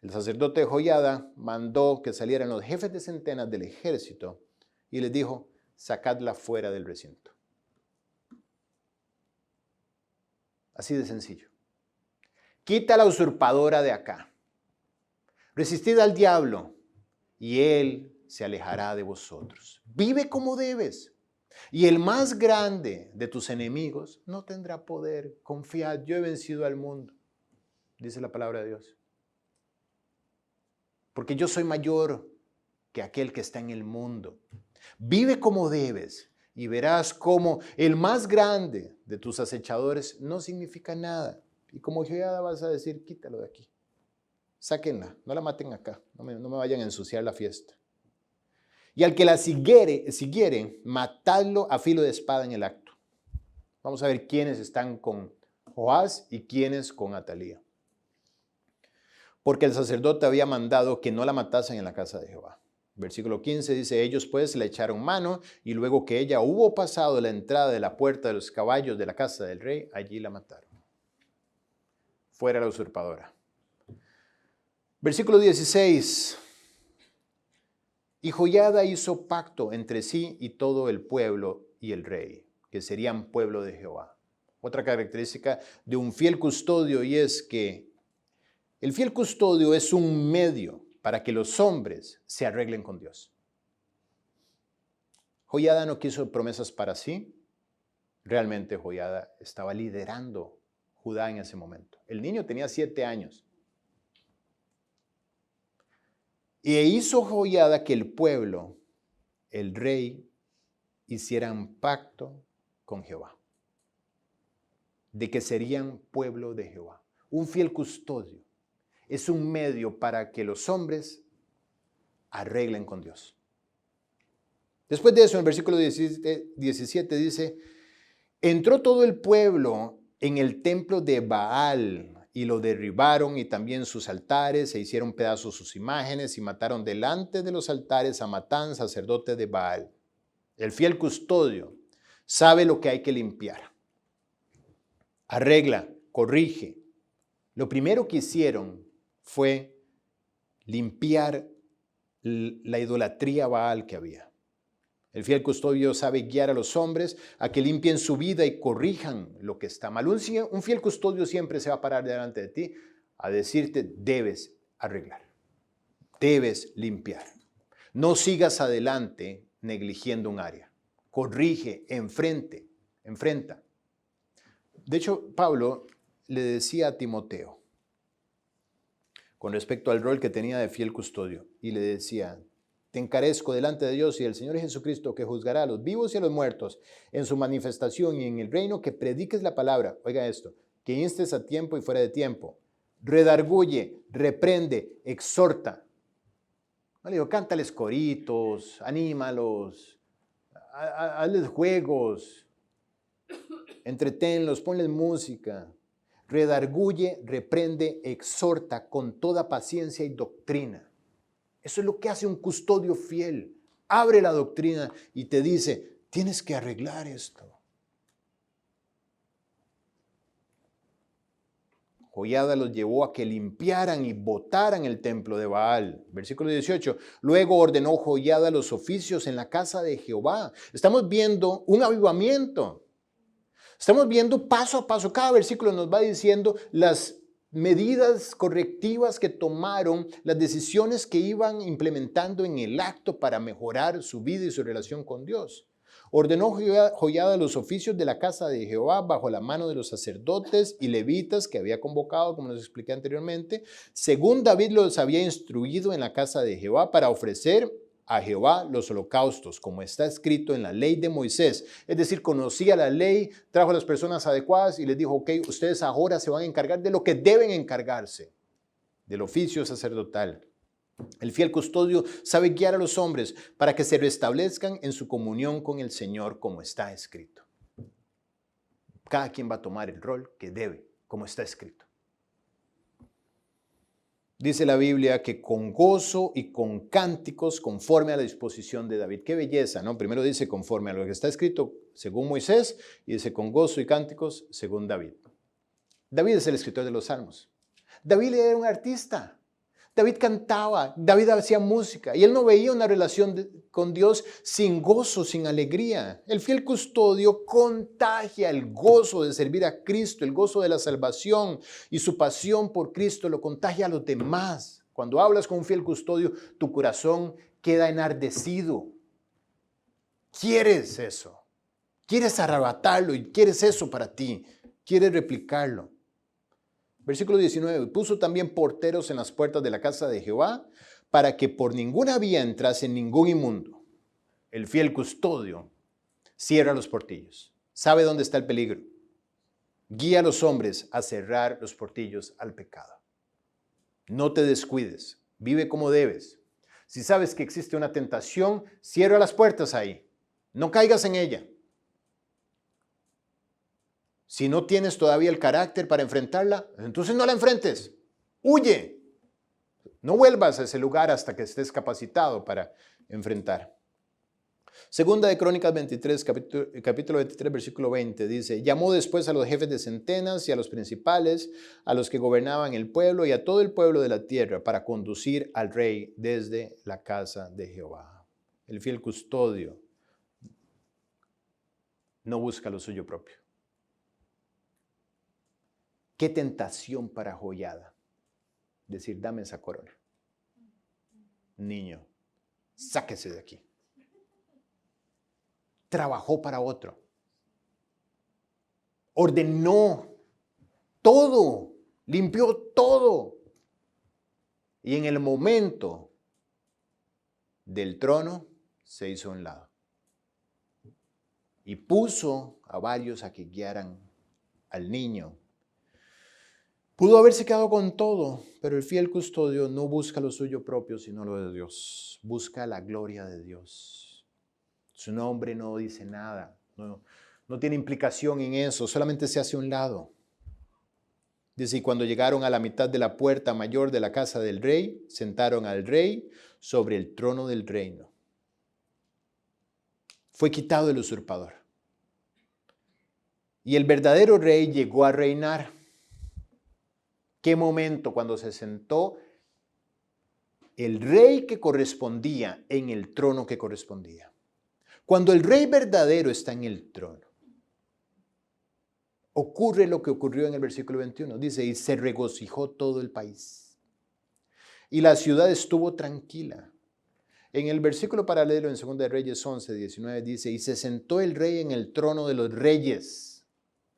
El sacerdote Joiada mandó que salieran los jefes de centenas del ejército y les dijo, sacadla fuera del recinto. Así de sencillo. Quita a la usurpadora de acá. Resistid al diablo y él se alejará de vosotros. Vive como debes. Y el más grande de tus enemigos no tendrá poder. Confiad, yo he vencido al mundo, dice la palabra de Dios. Porque yo soy mayor que aquel que está en el mundo. Vive como debes y verás cómo el más grande de tus acechadores no significa nada. Y como Joiada vas a decir, quítalo de aquí. Sáquenla, no la maten acá, no me vayan a ensuciar la fiesta. Y al que la siguiere, matadlo a filo de espada en el acto. Vamos a ver quiénes están con Joás y quiénes con Atalía. Porque el sacerdote había mandado que no la matasen en la casa de Jehová. Versículo 15 dice, ellos pues le echaron mano y luego que ella hubo pasado la entrada de la puerta de los caballos de la casa del rey, allí la mataron. Fuera la usurpadora. Versículo 16. Y Joiada hizo pacto entre sí y todo el pueblo y el rey, que serían pueblo de Jehová. Otra característica de un fiel custodio y es que el fiel custodio es un medio para que los hombres se arreglen con Dios. Joiada no quiso promesas para sí. Realmente Joiada estaba liderando Judá en ese momento. El niño tenía 7 años. Y hizo Joiada que el pueblo, el rey, hicieran pacto con Jehová. De que serían pueblo de Jehová. Un fiel custodio es un medio para que los hombres arreglen con Dios. Después de eso, en el versículo 17 dice, entró todo el pueblo en el templo de Baal y lo derribaron y también sus altares, e hicieron pedazos sus imágenes y mataron delante de los altares a Matán, sacerdote de Baal. El fiel custodio sabe lo que hay que limpiar. Arregla, corrige. Lo primero que hicieron fue limpiar la idolatría Baal que había. El fiel custodio sabe guiar a los hombres a que limpien su vida y corrijan lo que está mal. Un fiel custodio siempre se va a parar delante de ti a decirte, debes arreglar, debes limpiar. No sigas adelante negligiendo un área. Corrige, enfrenta. De hecho, Pablo le decía a Timoteo, con respecto al rol que tenía de fiel custodio, y le decía, te encarezco delante de Dios y del Señor Jesucristo, que juzgará a los vivos y a los muertos en su manifestación y en el reino, que prediques la palabra. Oiga esto, que instes a tiempo y fuera de tiempo. Redarguye, reprende, exhorta. No le digo, cántales coritos, anímalos, hazles juegos, entretenlos, ponles música. Redarguye, reprende, exhorta con toda paciencia y doctrina. Eso es lo que hace un custodio fiel. Abre la doctrina y te dice, tienes que arreglar esto. Joiada los llevó a que limpiaran y botaran el templo de Baal. Versículo 18. Luego ordenó Joiada los oficios en la casa de Jehová. Estamos viendo un avivamiento. Estamos viendo paso a paso. Cada versículo nos va diciendo las medidas correctivas que tomaron, las decisiones que iban implementando en el acto para mejorar su vida y su relación con Dios. Ordenó Joiada los oficios de la casa de Jehová bajo la mano de los sacerdotes y levitas que había convocado, como les expliqué anteriormente, según David los había instruido en la casa de Jehová para ofrecer a Jehová los holocaustos, como está escrito en la ley de Moisés. Es decir, conocía la ley, trajo a las personas adecuadas y les dijo, ok, ustedes ahora se van a encargar de lo que deben encargarse, del oficio sacerdotal. El fiel custodio sabe guiar a los hombres para que se restablezcan en su comunión con el Señor, como está escrito. Cada quien va a tomar el rol que debe, como está escrito. Dice la Biblia que con gozo y con cánticos conforme a la disposición de David. Qué belleza, ¿no? Primero dice conforme a lo que está escrito según Moisés y dice con gozo y cánticos según David. David es el escritor de los Salmos. David era un artista. David cantaba, David hacía música y él no veía una relación con Dios sin gozo, sin alegría. El fiel custodio contagia el gozo de servir a Cristo, el gozo de la salvación y su pasión por Cristo lo contagia a los demás. Cuando hablas con un fiel custodio, tu corazón queda enardecido. Quieres eso, quieres arrebatarlo y quieres eso para ti, quieres replicarlo. Versículo 19, puso también porteros en las puertas de la casa de Jehová para que por ninguna vía entrase ningún inmundo. El fiel custodio cierra los portillos, sabe dónde está el peligro, guía a los hombres a cerrar los portillos al pecado. No te descuides, vive como debes. Si sabes que existe una tentación, cierra las puertas ahí. No caigas en ella. Si no tienes todavía el carácter para enfrentarla, entonces no la enfrentes. Huye. No vuelvas a ese lugar hasta que estés capacitado para enfrentar. Segunda de Crónicas 23, capítulo 23, versículo 20, dice, llamó después a los jefes de centenas y a los principales, a los que gobernaban el pueblo y a todo el pueblo de la tierra para conducir al rey desde la casa de Jehová. El fiel custodio no busca lo suyo propio. Qué tentación para Joiada decir, dame esa corona. Niño, sáquese de aquí. Trabajó para otro. Ordenó todo, limpió todo. Y en el momento del trono se hizo a un lado. Y puso a varios a que guiaran al niño. Pudo haberse quedado con todo, pero el fiel custodio no busca lo suyo propio, sino lo de Dios. Busca la gloria de Dios. Su nombre no dice nada, no tiene implicación en eso, solamente se hace a un lado. Dice, y cuando llegaron a la mitad de la puerta mayor de la casa del rey, sentaron al rey sobre el trono del reino. Fue quitado el usurpador. Y el verdadero rey llegó a reinar. ¿Qué momento? Cuando se sentó el rey que correspondía en el trono que correspondía. Cuando el rey verdadero está en el trono, ocurre lo que ocurrió en el versículo 21. Dice, y se regocijó todo el país. Y la ciudad estuvo tranquila. En el versículo paralelo en 2 de Reyes 11, 19 dice, y se sentó el rey en el trono de los reyes.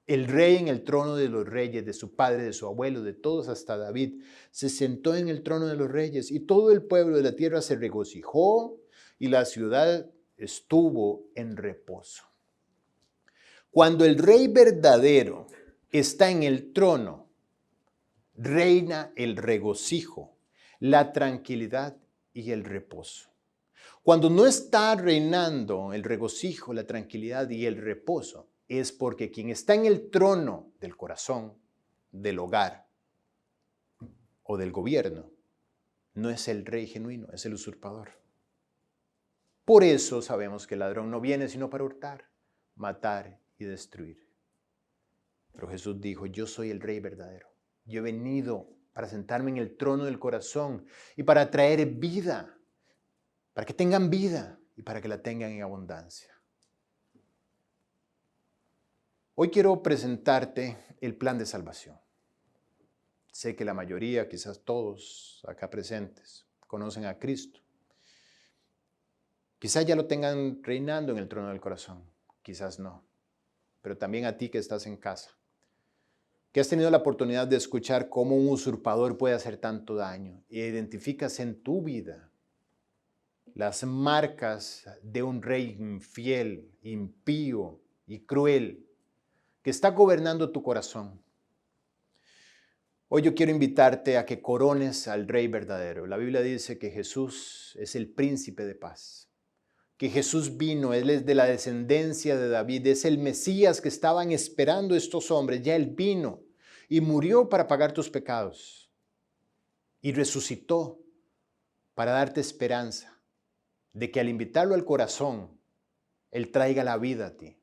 El rey en el trono de los reyes, de su padre, de su abuelo, de todos hasta David. Se sentó en el trono de los reyes y todo el pueblo de la tierra se regocijó y la ciudad estuvo en reposo. Cuando el rey verdadero está en el trono, reina el regocijo, la tranquilidad y el reposo. Cuando no está reinando el regocijo, la tranquilidad y el reposo, es porque quien está en el trono del corazón, del hogar o del gobierno, no es el rey genuino, es el usurpador. Por eso sabemos que el ladrón no viene sino para hurtar, matar y destruir. Pero Jesús dijo, yo soy el rey verdadero. Yo he venido para sentarme en el trono del corazón y para traer vida, para que tengan vida y para que la tengan en abundancia. Hoy quiero presentarte el plan de salvación. Sé que la mayoría, quizás todos acá presentes, conocen a Cristo. Quizás ya lo tengan reinando en el trono del corazón, quizás no. Pero también a ti que estás en casa, que has tenido la oportunidad de escuchar cómo un usurpador puede hacer tanto daño e identificas en tu vida las marcas de un rey infiel, impío y cruel que está gobernando tu corazón. Hoy yo quiero invitarte a que corones al rey verdadero. La Biblia dice que Jesús es el príncipe de paz. Que Jesús vino, Él es de la descendencia de David, es el Mesías que estaban esperando estos hombres, ya Él vino y murió para pagar tus pecados y resucitó para darte esperanza de que al invitarlo al corazón, Él traiga la vida a ti.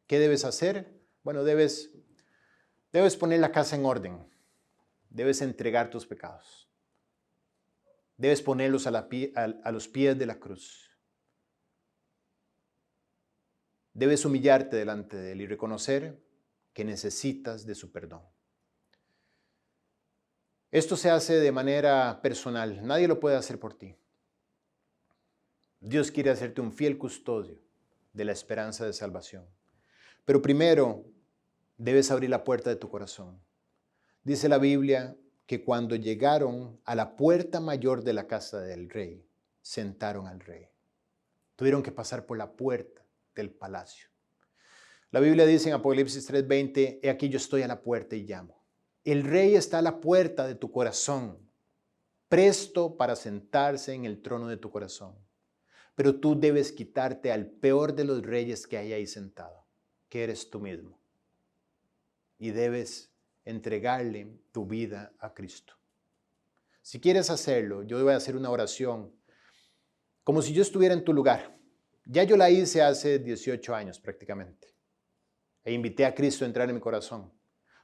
¿Qué debes hacer? Bueno, debes poner la casa en orden, debes entregar tus pecados, debes ponerlos a los pies de la cruz. Debes humillarte delante de Él y reconocer que necesitas de su perdón. Esto se hace de manera personal. Nadie lo puede hacer por ti. Dios quiere hacerte un fiel custodio de la esperanza de salvación. Pero primero, debes abrir la puerta de tu corazón. Dice la Biblia que cuando llegaron a la puerta mayor de la casa del rey, sentaron al rey. Tuvieron que pasar por la puerta del palacio. La Biblia dice en Apocalipsis 3:20, he aquí yo estoy a la puerta y llamo. El rey está a la puerta de tu corazón. presto para sentarse en el trono de tu corazón. Pero tú debes quitarte al peor de los reyes que hay ahí sentado, que eres tú mismo. Y debes entregarle tu vida a Cristo. Si quieres hacerlo, yo voy a hacer una oración como si yo estuviera en tu lugar. Ya yo la hice hace 18 años prácticamente. E invité a Cristo a entrar en mi corazón.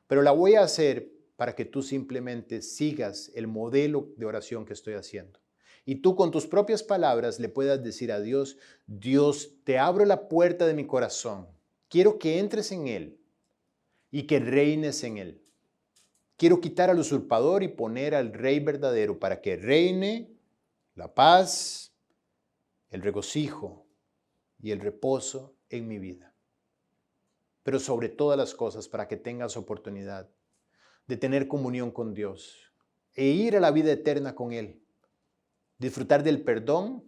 Pero la voy a hacer para que tú simplemente sigas el modelo de oración que estoy haciendo. Y tú con tus propias palabras le puedas decir a Dios, Dios, te abro la puerta de mi corazón. Quiero que entres en él y que reines en él. Quiero quitar al usurpador y poner al Rey verdadero para que reine la paz, el regocijo y el reposo en mi vida. Pero sobre todas las cosas, para que tengas oportunidad de tener comunión con Dios e ir a la vida eterna con Él. Disfrutar del perdón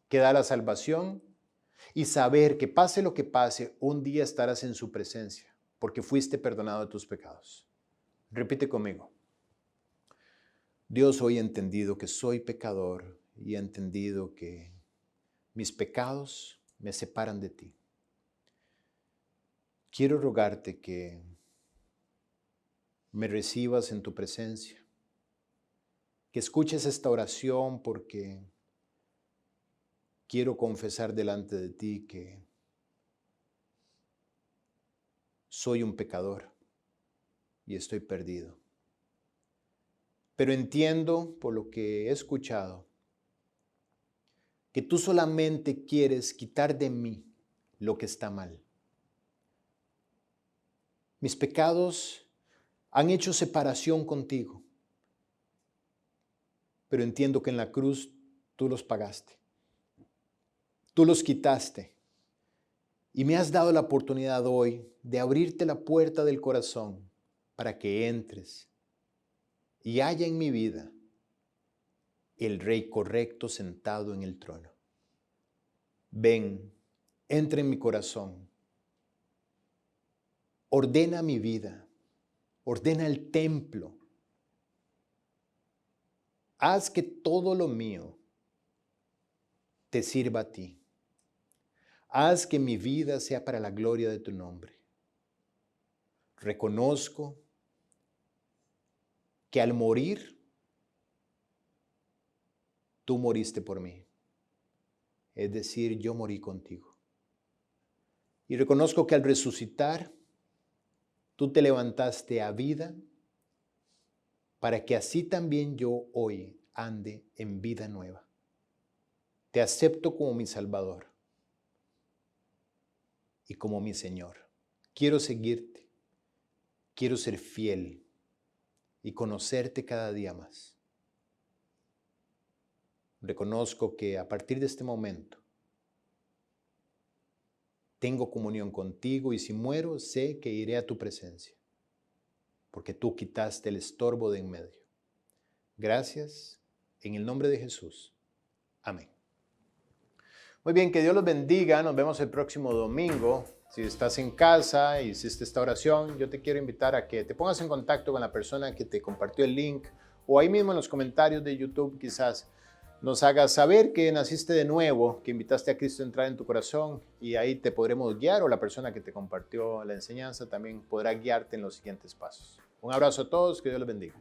que da la salvación y saber que pase lo que pase, un día estarás en su presencia porque fuiste perdonado de tus pecados. Repite conmigo. Dios, hoy he entendido que soy pecador y he entendido que mis pecados me separan de ti. Quiero rogarte que me recibas en tu presencia, que escuches esta oración porque quiero confesar delante de ti que soy un pecador y estoy perdido. Pero entiendo por lo que he escuchado que tú solamente quieres quitar de mí lo que está mal. Mis pecados han hecho separación contigo, pero entiendo que en la cruz tú los pagaste. Tú los quitaste y me has dado la oportunidad hoy de abrirte la puerta del corazón para que entres y haya en mi vida el Rey correcto sentado en el trono. Ven, entra en mi corazón, ordena mi vida, ordena el templo. Haz que todo lo mío te sirva a ti. Haz que mi vida sea para la gloria de tu nombre. Reconozco que al morir, tú moriste por mí. Es decir, yo morí contigo. Y reconozco que al resucitar, tú te levantaste a vida para que así también yo hoy ande en vida nueva. Te acepto como mi Salvador y como mi Señor. Quiero seguirte, quiero ser fiel y conocerte cada día más. Reconozco que a partir de este momento tengo comunión contigo y si muero sé que iré a tu presencia, porque tú quitaste el estorbo de en medio. Gracias, en el nombre de Jesús. Amén. Muy bien, que Dios los bendiga. Nos vemos el próximo domingo. Si estás en casa y hiciste esta oración, yo te quiero invitar a que te pongas en contacto con la persona que te compartió el link o ahí mismo en los comentarios de YouTube quizás nos hagas saber que naciste de nuevo, que invitaste a Cristo a entrar en tu corazón y ahí te podremos guiar o la persona que te compartió la enseñanza también podrá guiarte en los siguientes pasos. Un abrazo a todos, que Dios los bendiga.